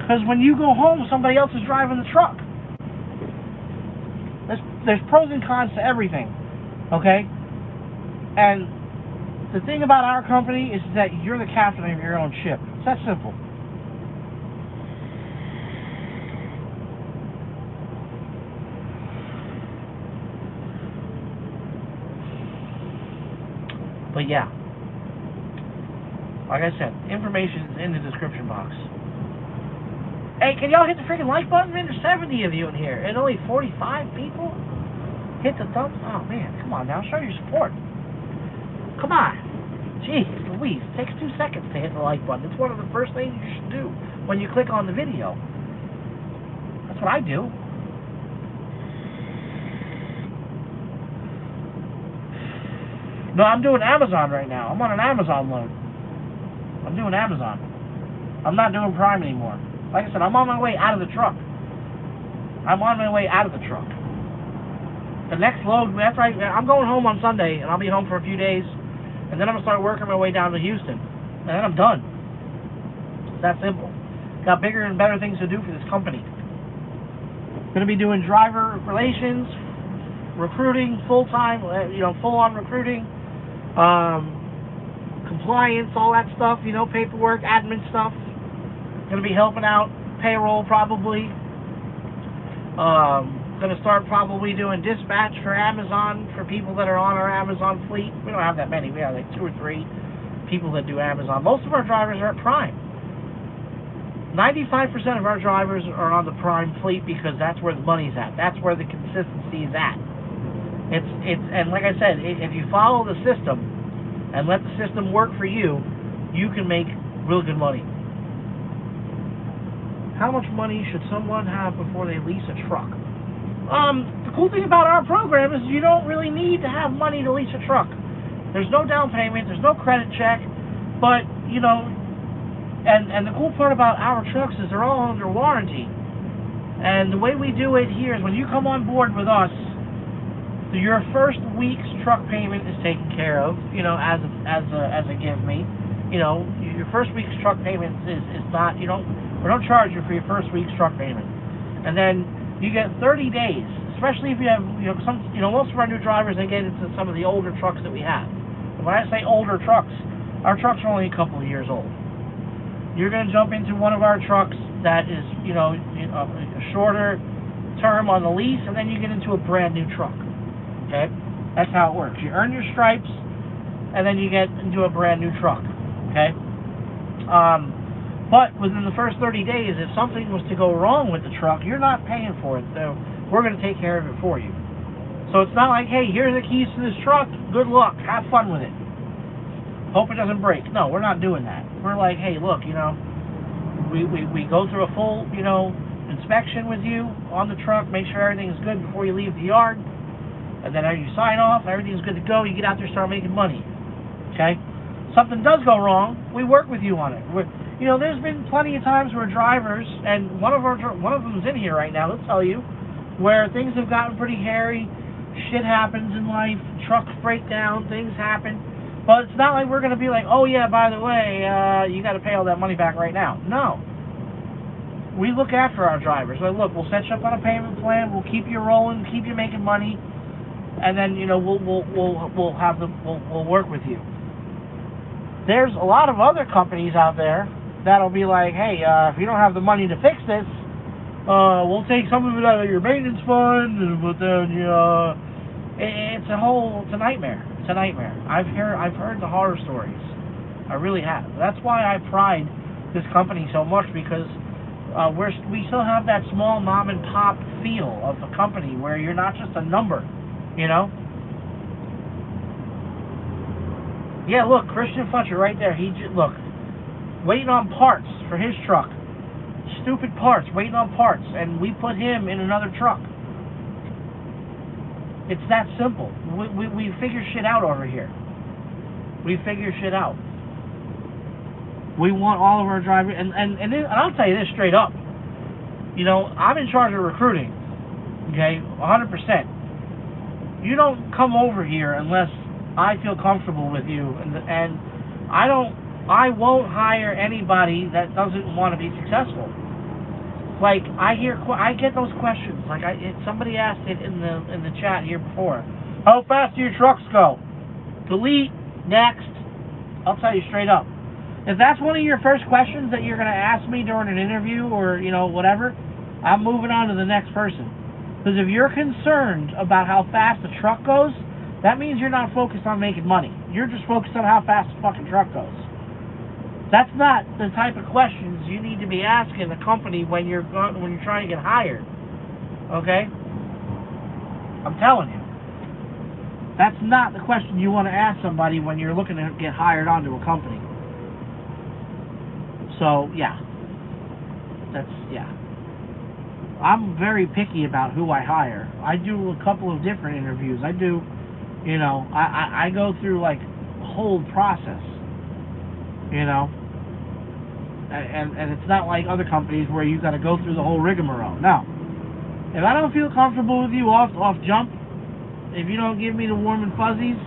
A: Because when you go home, somebody else is driving the truck. There's pros and cons to everything, okay? And the thing about our company is that you're the captain of your own ship. It's that simple. But yeah, like I said, information is in the description box. Hey, can y'all hit the freaking like button, man? There's 70 of you in here, and only 45 people? Hit the thumbs. Oh man, come on now, show your support. Come on. Jeez Louise, it takes 2 seconds to hit the like button. It's one of the first things you should do when you click on the video. That's what I do. No, I'm doing Amazon right now. I'm on an Amazon loan. I'm doing Amazon. I'm not doing Prime anymore. Like I said, I'm on my way out of the truck. The next load, I'm going home on Sunday, and I'll be home for a few days, and then I'm going to start working my way down to Houston. And then I'm done. It's that simple. Got bigger and better things to do for this company. Going to be doing driver relations, recruiting, full-time, full-on recruiting, compliance, all that stuff, paperwork, admin stuff. Going to be helping out payroll probably. Going to start probably doing dispatch for Amazon for people that are on our Amazon fleet. We don't have that many. We have like 2 or 3 people that do Amazon. Most of our drivers are at Prime. 95% of our drivers are on the Prime fleet because that's where the money's at. That's where the consistency is at. And like I said, if you follow the system and let the system work for you, you can make real good money. How much money should someone have before they lease a truck? The cool thing about our program is you don't really need to have money to lease a truck. There's no down payment, there's no credit check, but, you know, and the cool part about our trucks is they're all under warranty. And the way we do it here is when you come on board with us, your first week's truck payment is taken care of, you know, as a give me. You know, your first week's truck payment is not, we don't charge you for your first week's truck payment. And then you get 30 days, especially if you have, most of our new drivers, they get into some of the older trucks that we have. And when I say older trucks, our trucks are only a couple of years old. You're going to jump into one of our trucks that is, a shorter term on the lease, and then you get into a brand new truck. Okay? That's how it works. You earn your stripes, and then you get into a brand new truck. Okay? But within the first 30 days, if something was to go wrong with the truck, you're not paying for it. So we're going to take care of it for you. So it's not like, hey, here's the keys to this truck. Good luck. Have fun with it. Hope it doesn't break. No, we're not doing that. We're like, hey, look, we go through a full, inspection with you on the truck, make sure everything's good before you leave the yard. And then you sign off, everything's good to go, you get out there and start making money. Okay? Something does go wrong, we work with you on it. There's been plenty of times where drivers, and one of them's in here right now, they'll tell you, where things have gotten pretty hairy, shit happens in life, trucks break down, things happen, but it's not like we're going to be like, oh yeah, by the way, you got to pay all that money back right now. No. We look after our drivers. Like, look, we'll set you up on a payment plan, we'll keep you rolling, keep you making money, and then, we'll work with you. There's a lot of other companies out there that'll be like, hey, if you don't have the money to fix this, we'll take some of it out of your maintenance fund, but then, it's a nightmare. It's a nightmare. I've heard the horror stories. I really have. That's why I pride this company so much, because we still have that small mom and pop feel of a company where you're not just a number, Yeah, look, Christian Fletcher right there. Look, waiting on parts for his truck. Stupid parts, waiting on parts, and we put him in another truck. It's that simple. We figure shit out over here. We figure shit out. We want all of our drivers, and I'll tell you this straight up. I'm in charge of recruiting. Okay, 100%. You don't come over here unless I feel comfortable with you, and I won't hire anybody that doesn't want to be successful. Like, I get those questions. Like, somebody asked it in the chat here before. How fast do your trucks go? Delete. Next. I'll tell you straight up. If that's one of your first questions that you're going to ask me during an interview or, whatever, I'm moving on to the next person. Because if you're concerned about how fast the truck goes, that means you're not focused on making money. You're just focused on how fast the fucking truck goes. That's not the type of questions you need to be asking the company when you're trying to get hired. Okay? I'm telling you. That's not the question you want to ask somebody when you're looking to get hired onto a company. So, yeah. I'm very picky about who I hire. I do a couple of different interviews. I do, I go through, like, a whole process. And it's not like other companies where you got to go through the whole rigmarole. No. If I don't feel comfortable with you off jump, if you don't give me the warm and fuzzies,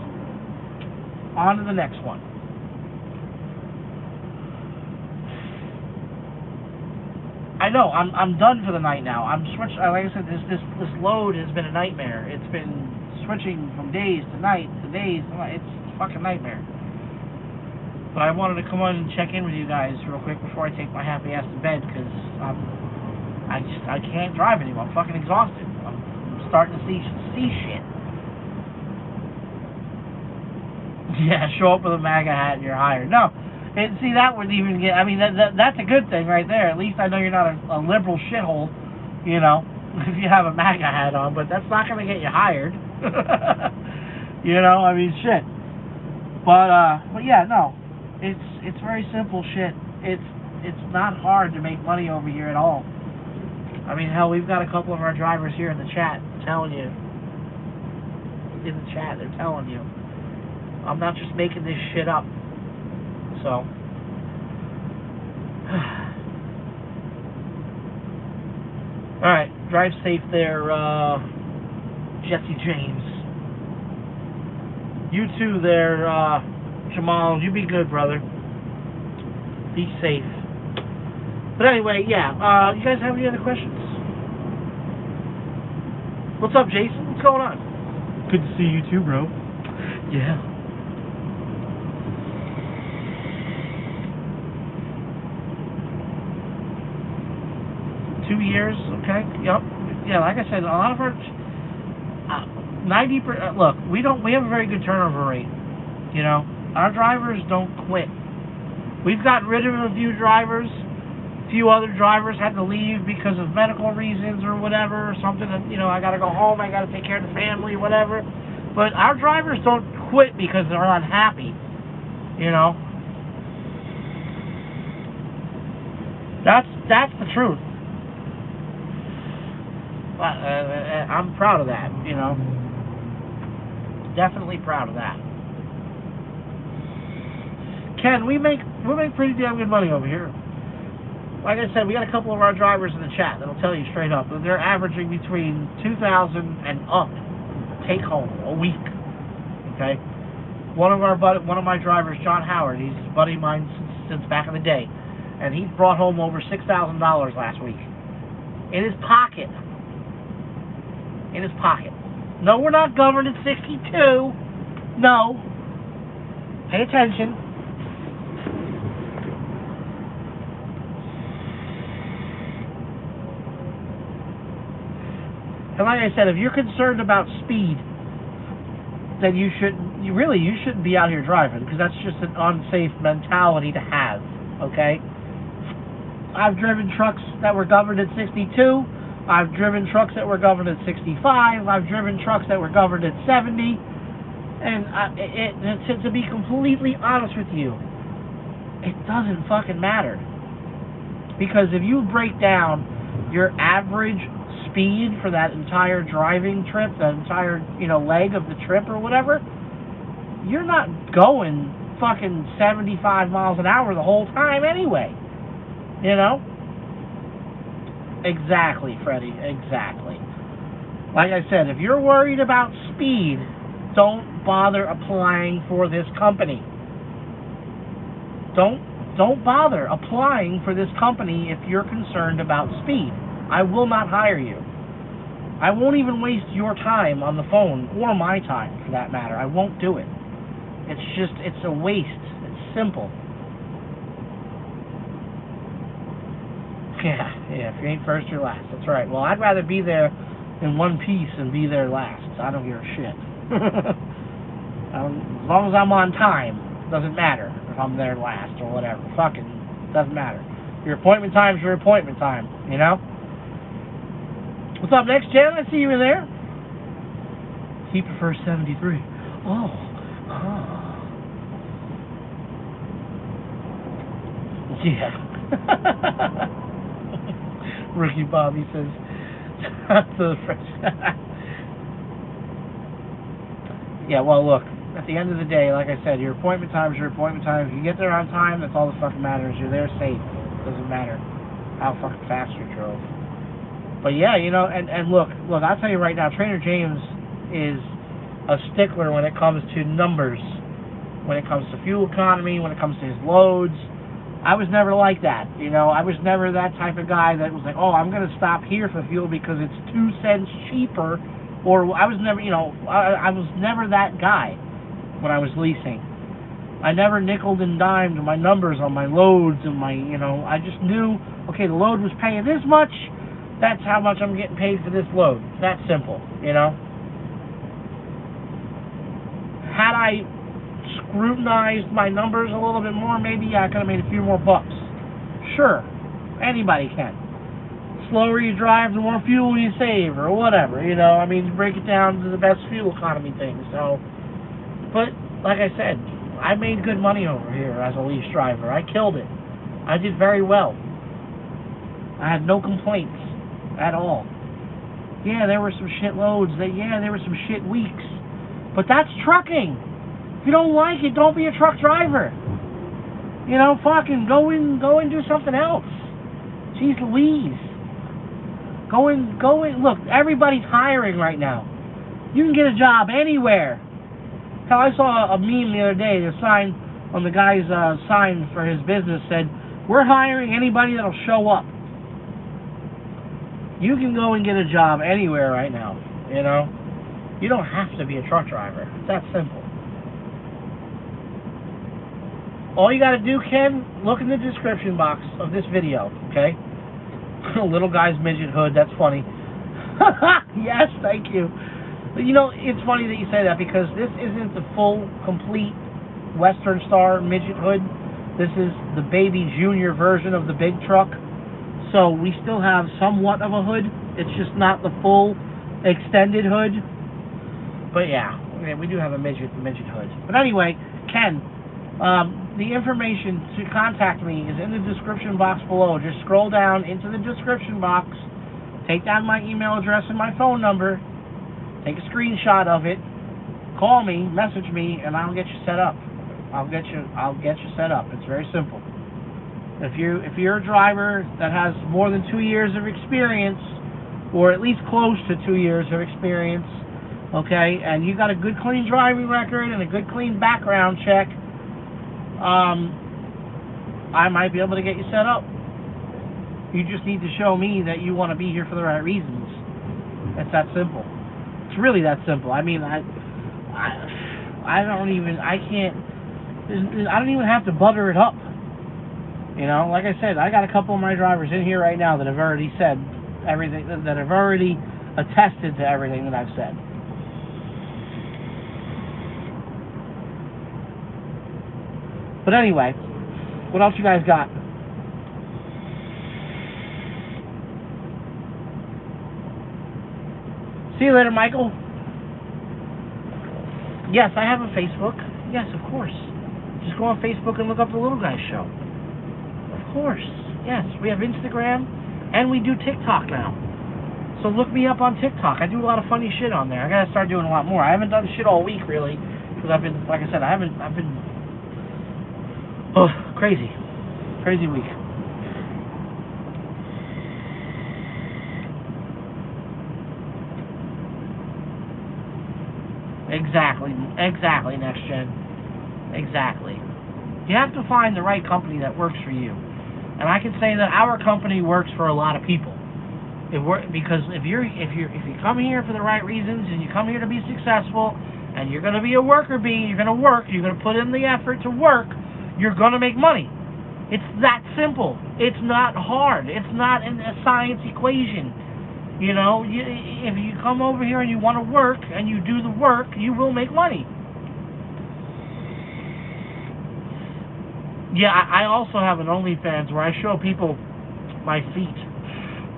A: on to the next one. I know, I'm done for the night now. Like I said, this load has been a nightmare. It's been switching from days to night to days to night. It's a fucking nightmare. But I wanted to come on and check in with you guys real quick before I take my happy ass to bed, because I can't drive anymore. I'm fucking exhausted. I'm starting to see shit. Yeah, show up with a MAGA hat and you're hired. No, see, that wouldn't even get. I mean, that's a good thing right there. At least I know you're not a liberal shithole, you know, if you have a MAGA hat on. But that's not going to get you hired. You know, I mean, shit. But yeah, no, it's very simple shit. It's not hard to make money over here at all. I mean, hell, we've got a couple of our drivers here in the chat telling you. In the chat, they're telling you. I'm not just making this shit up. So. Alright, drive safe there, Jesse James. You too there, Jamal. You be good, brother. Be safe. But anyway, yeah, you guys have any other questions? What's up, Jason? What's going on?
B: Good to see you too, bro.
A: Yeah. Years, okay, yep, yeah. Like I said, a lot of our 90%. Look, we have a very good turnover rate. You know, our drivers don't quit. We've gotten rid of a few drivers. A few other drivers had to leave because of medical reasons or whatever, or something. You know, I got to go home. I got to take care of the family, whatever. But our drivers don't quit because they're unhappy. You know, that's the truth. I'm proud of that, you know. Definitely proud of that. Ken, we make pretty damn good money over here. Like I said, we got a couple of our drivers in the chat that'll tell you straight up that they're averaging between $2,000 and up take home a week. Okay. One of my drivers, John Howard, he's a buddy of mine since back in the day, and he brought home over $6,000 last week in his pocket. In his pocket. No, we're not governed at 62. No. Pay attention. And like I said, if you're concerned about speed, then you shouldn't be out here driving, because that's just an unsafe mentality to have. Okay? I've driven trucks that were governed at 62. I've driven trucks that were governed at 65. I've driven trucks that were governed at 70. And to be completely honest with you, it doesn't fucking matter. Because if you break down your average speed for that entire driving trip, that entire, you know, leg of the trip or whatever, you're not going fucking 75 miles an hour the whole time anyway. You know? Exactly, Freddie. Exactly. Like I said, if you're worried about speed, don't bother applying for this company. Don't bother applying for this company if you're concerned about speed. I will not hire you. I won't even waste your time on the phone, or my time for that matter. I won't do it. It's a waste. It's simple. Yeah, if you ain't first, you're last. That's right. Well, I'd rather be there in one piece than be there last. I don't give a shit. As long as I'm on time, doesn't matter if I'm there last or whatever. Fucking doesn't matter. Your appointment time's your appointment time, you know? What's up next, Jen? I see you in there. He prefers 73. Oh. Yeah. Rookie Bobby says, yeah, well, look, at the end of the day, like I said, your appointment time is your appointment time. If you get there on time, that's all that fucking matters. You're there safe. It doesn't matter how fucking fast you drove. But yeah, you know, and look, I'll tell you right now, Trainer James is a stickler when it comes to numbers, when it comes to fuel economy, when it comes to his loads. I was never like that, you know. I was never that type of guy that was like, oh, I'm going to stop here for fuel because it's 2 cents cheaper. Or I was never, you know, I was never that guy when I was leasing. I never nickeled and dimed my numbers on my loads and my, you know, I just knew, okay, the load was paying this much, That's how much I'm getting paid for this load. It's that simple, you know? Had I scrutinized my numbers a little bit more, maybe I could have made a few more bucks. Sure, anybody can. Slower you drive, the more fuel you save, or whatever, you know? I mean, break it down to the best fuel economy thing, so... But, like I said, I made good money over here as a lease driver. I killed it. I did very well. I had no complaints at all. Yeah, there were some shit loads. There were some shit weeks. But that's trucking. If you don't like it, don't be a truck driver. You know, fucking go and do something else. Jeez Louise. Go in. Look, everybody's hiring right now. You can get a job anywhere. Hell, I saw a meme the other day. The sign on the guy's sign for his business said, "We're hiring anybody that'll show up." You can go and get a job anywhere right now, you know? You don't have to be a truck driver. It's that simple. All you gotta do, Ken, look in the description box of this video, okay? Little guy's midget hood, that's funny. Yes, thank you. But you know, it's funny that you say that because this isn't the full, complete Western Star midget hood. This is the baby junior version of the big truck. So we still have somewhat of a hood. It's just not the full extended hood. But yeah, we do have a midget hood. But anyway, Ken, the information to contact me is in the description box below. Just scroll down into the description box, take down my email address and my phone number, take a screenshot of it, call me, message me, and I'll get you set up. I'll get you set up. It's very simple. If you're a driver that has more than 2 years of experience, or at least close to 2 years of experience, okay, and you got a good clean driving record and a good clean background check, I might be able to get you set up. You just need to show me that you want to be here for the right reasons. It's that simple. It's really that simple. I mean, I don't even have to butter it up. You know, like I said, I got a couple of my drivers in here right now that have already said everything, that have already attested to everything that I've said. But anyway, what else you guys got? See you later, Michael. Yes, I have a Facebook. Yes, of course. Just go on Facebook and look up The Little Guy Show. Of course. Yes, we have Instagram and we do TikTok now. So look me up on TikTok. I do a lot of funny shit on there. I gotta start doing a lot more. I haven't done shit all week really, because I've been, like I said, I've been crazy week. Exactly, Next Gen. Exactly. You have to find the right company that works for you. And I can say that our company works for a lot of people. Because if you come here for the right reasons and you come here to be successful and you're going to be a worker bee, you're going to work, you're going to put in the effort to work, you're going to make money. It's that simple. It's not hard. It's not a science equation. You know, if you come over here and you want to work and you do the work, you will make money. Yeah, I also have an OnlyFans where I show people my feet.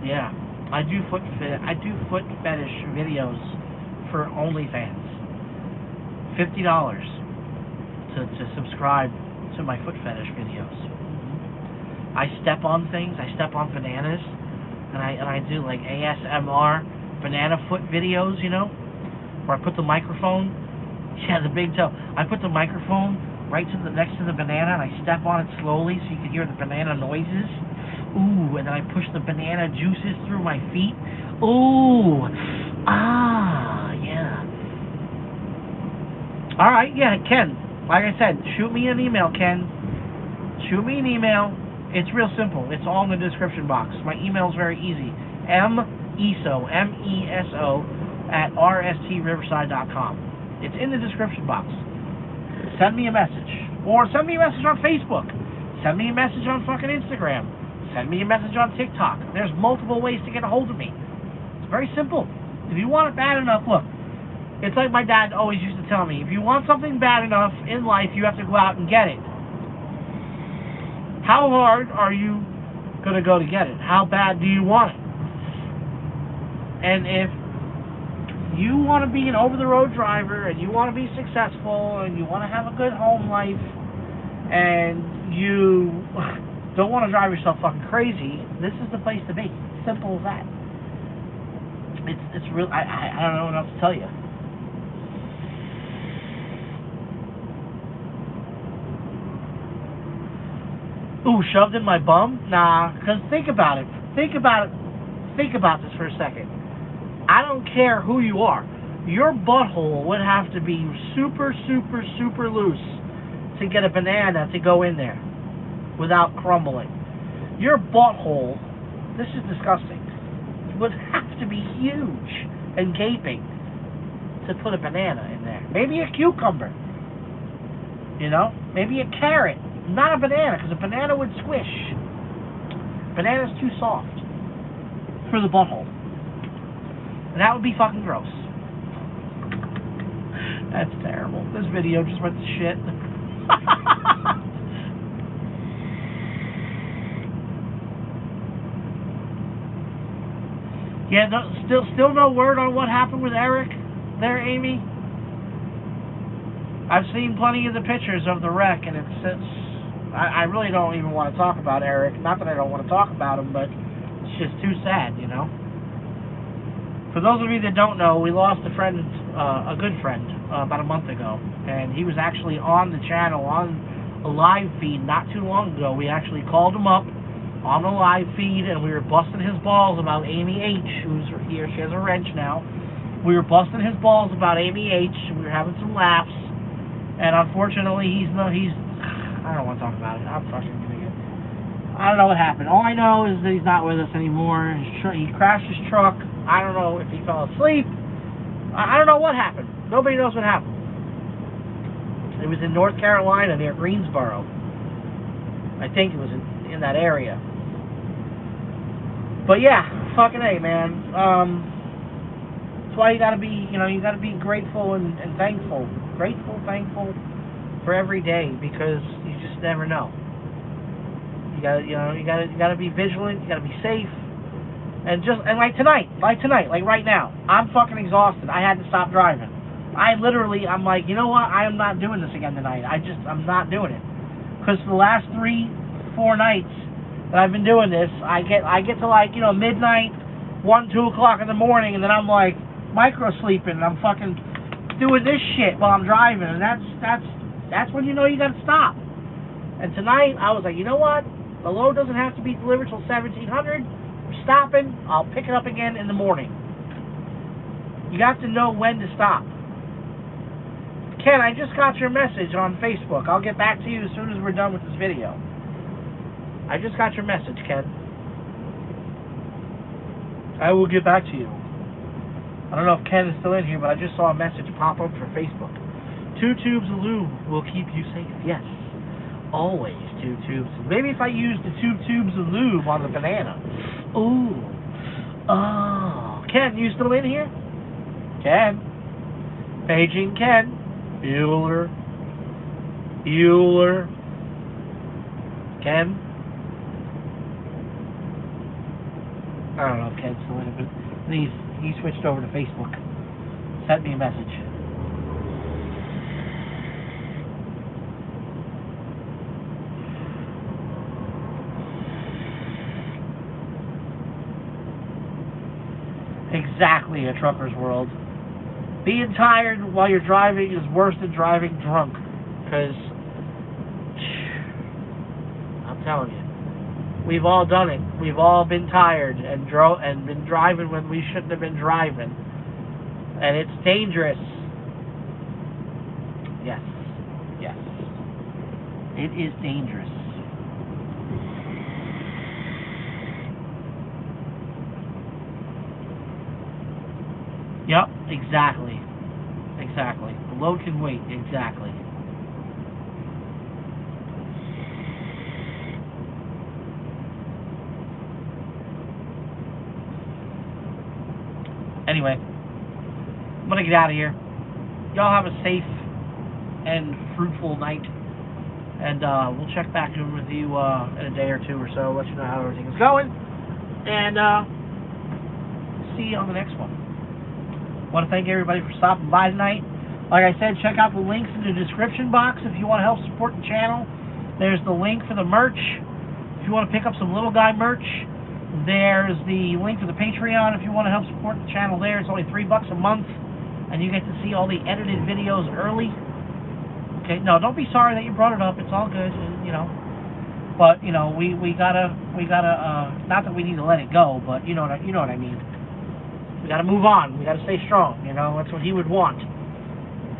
A: Yeah, I do foot fetish videos for OnlyFans. $50 to subscribe to my foot fetish videos. I step on things. I step on bananas, and I do like ASMR banana foot videos. You know, where I put the microphone. Yeah, the big toe. I put the microphone right to the next to the banana, and I step on it slowly so you can hear the banana noises. Ooh, and then I push the banana juices through my feet. Ooh, yeah. All right, yeah, Ken. Like I said, shoot me an email, Ken. Shoot me an email. It's real simple. It's all in the description box. My email is very easy. MESO @rstriverside.com. It's in the description box. Send me a message. Or send me a message on Facebook. Send me a message on fucking Instagram. Send me a message on TikTok. There's multiple ways to get a hold of me. It's very simple. If you want it bad enough, look, it's like my dad always used to tell me, if you want something bad enough in life, you have to go out and get it. How hard are you going to go to get it? How bad do you want it? And if you want to be an over-the-road driver, and you want to be successful, and you want to have a good home life, and you don't want to drive yourself fucking crazy, this is the place to be. Simple as that. It's real. I don't know what else to tell you. Ooh, shoved in my bum? Nah, because think about it. Think about this for a second. I don't care who you are. Your butthole would have to be super, super, super loose to get a banana to go in there without crumbling. Your butthole, this is disgusting, would have to be huge and gaping to put a banana in there. Maybe a cucumber. You know? Maybe a carrot. Not a banana, because a banana would squish. Banana's too soft for the butthole. And that would be fucking gross. That's terrible. This video just went to shit. Yeah, no, still no word on what happened with Eric there, Amy? I've seen plenty of the pictures of the wreck, and I really don't even want to talk about Eric. Not that I don't want to talk about him, but it's just too sad, you know? For those of you that don't know, we lost a friend, a good friend, about a month ago, and he was actually on the channel, on a live feed not too long ago. We actually called him up on the live feed, and we were busting his balls about Amy H, who's here. She has a wrench now. We were busting his balls about Amy H. We were having some laughs, and unfortunately, I don't want to talk about it. I'm fucking doing it. I don't know what happened. All I know is that he's not with us anymore. He crashed his truck. I don't know if he fell asleep. I don't know what happened. Nobody knows what happened. It was in North Carolina near Greensboro. I think it was in that area. But yeah, fucking A, man. That's why you gotta be, you gotta be grateful and thankful. Grateful, thankful for every day, because you just never know. You gotta be vigilant. You gotta be safe. And like tonight, like right now, I'm fucking exhausted. I had to stop driving. I'm like, you know what? I am not doing this again tonight. I'm not doing it. Because the last 3-4 nights that I've been doing this, I get to like, midnight, 1-2 o'clock in the morning, and then I'm like micro sleeping, and I'm fucking doing this shit while I'm driving, and that's when you know you gotta stop. And tonight, I was like, you know what? The load doesn't have to be delivered till 1700. We're stopping. I'll pick it up again in the morning. You have to know when to stop. Ken, I just got your message on Facebook. I'll get back to you as soon as we're done with this video. I just got your message, Ken. I will get back to you. I don't know if Ken is still in here, but I just saw a message pop up for Facebook. 2 tubes of lube will keep you safe. Yes. Always 2 tubes. Maybe if I use the 2 tubes of lube on the banana. Ooh. Oh. Ken, you still in here? Ken. Paging Ken. Bueller. Ken. I don't know if Ken's still in it, but he switched over to Facebook. Sent me a message. Exactly, a trucker's world. Being tired while you're driving is worse than driving drunk. Because, I'm telling you, we've all done it. We've all been tired and been driving when we shouldn't have been driving. And it's dangerous. Yes. Yes. It is dangerous. Yep, exactly. Exactly. The load can wait, exactly. Anyway, I'm gonna get out of here. Y'all have a safe and fruitful night, and we'll check back in with you in a day or two or so, let you know how everything is going, and see you on the next one. I want to thank everybody for stopping by tonight. Like I said, check out the links in the description box if you want to help support the channel. There's the link for the merch if you want to pick up some little guy merch. There's the link for the Patreon if you want to help support the channel there. It's only $3 a month, and you get to see all the edited videos early. Okay, no, don't be sorry that you brought it up. It's all good, you know. But you know, we gotta not that we need to let it go, but you know what I mean. We gotta move on. We gotta stay strong. You know, that's what he would want.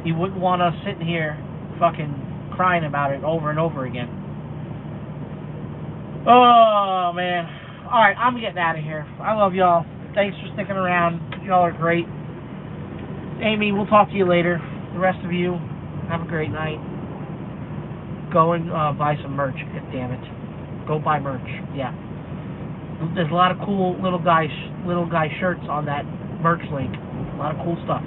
A: He wouldn't want us sitting here fucking crying about it over and over again. Oh man. All right, I'm getting out of here. I love y'all. Thanks for sticking around. Y'all are great. Amy, we'll talk to you later. The rest of you, have a great night. Go and buy some merch. God damn it. Go buy merch. Yeah. There's a lot of cool little guy shirts on that merch link. A lot of cool stuff.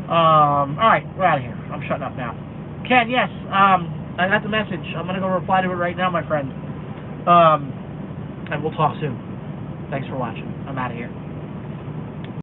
A: All right, we're out of here. I'm shutting up now. Ken, yes. I got the message. I'm gonna go reply to it right now, my friend. And we'll talk soon. Thanks for watching. I'm out of here.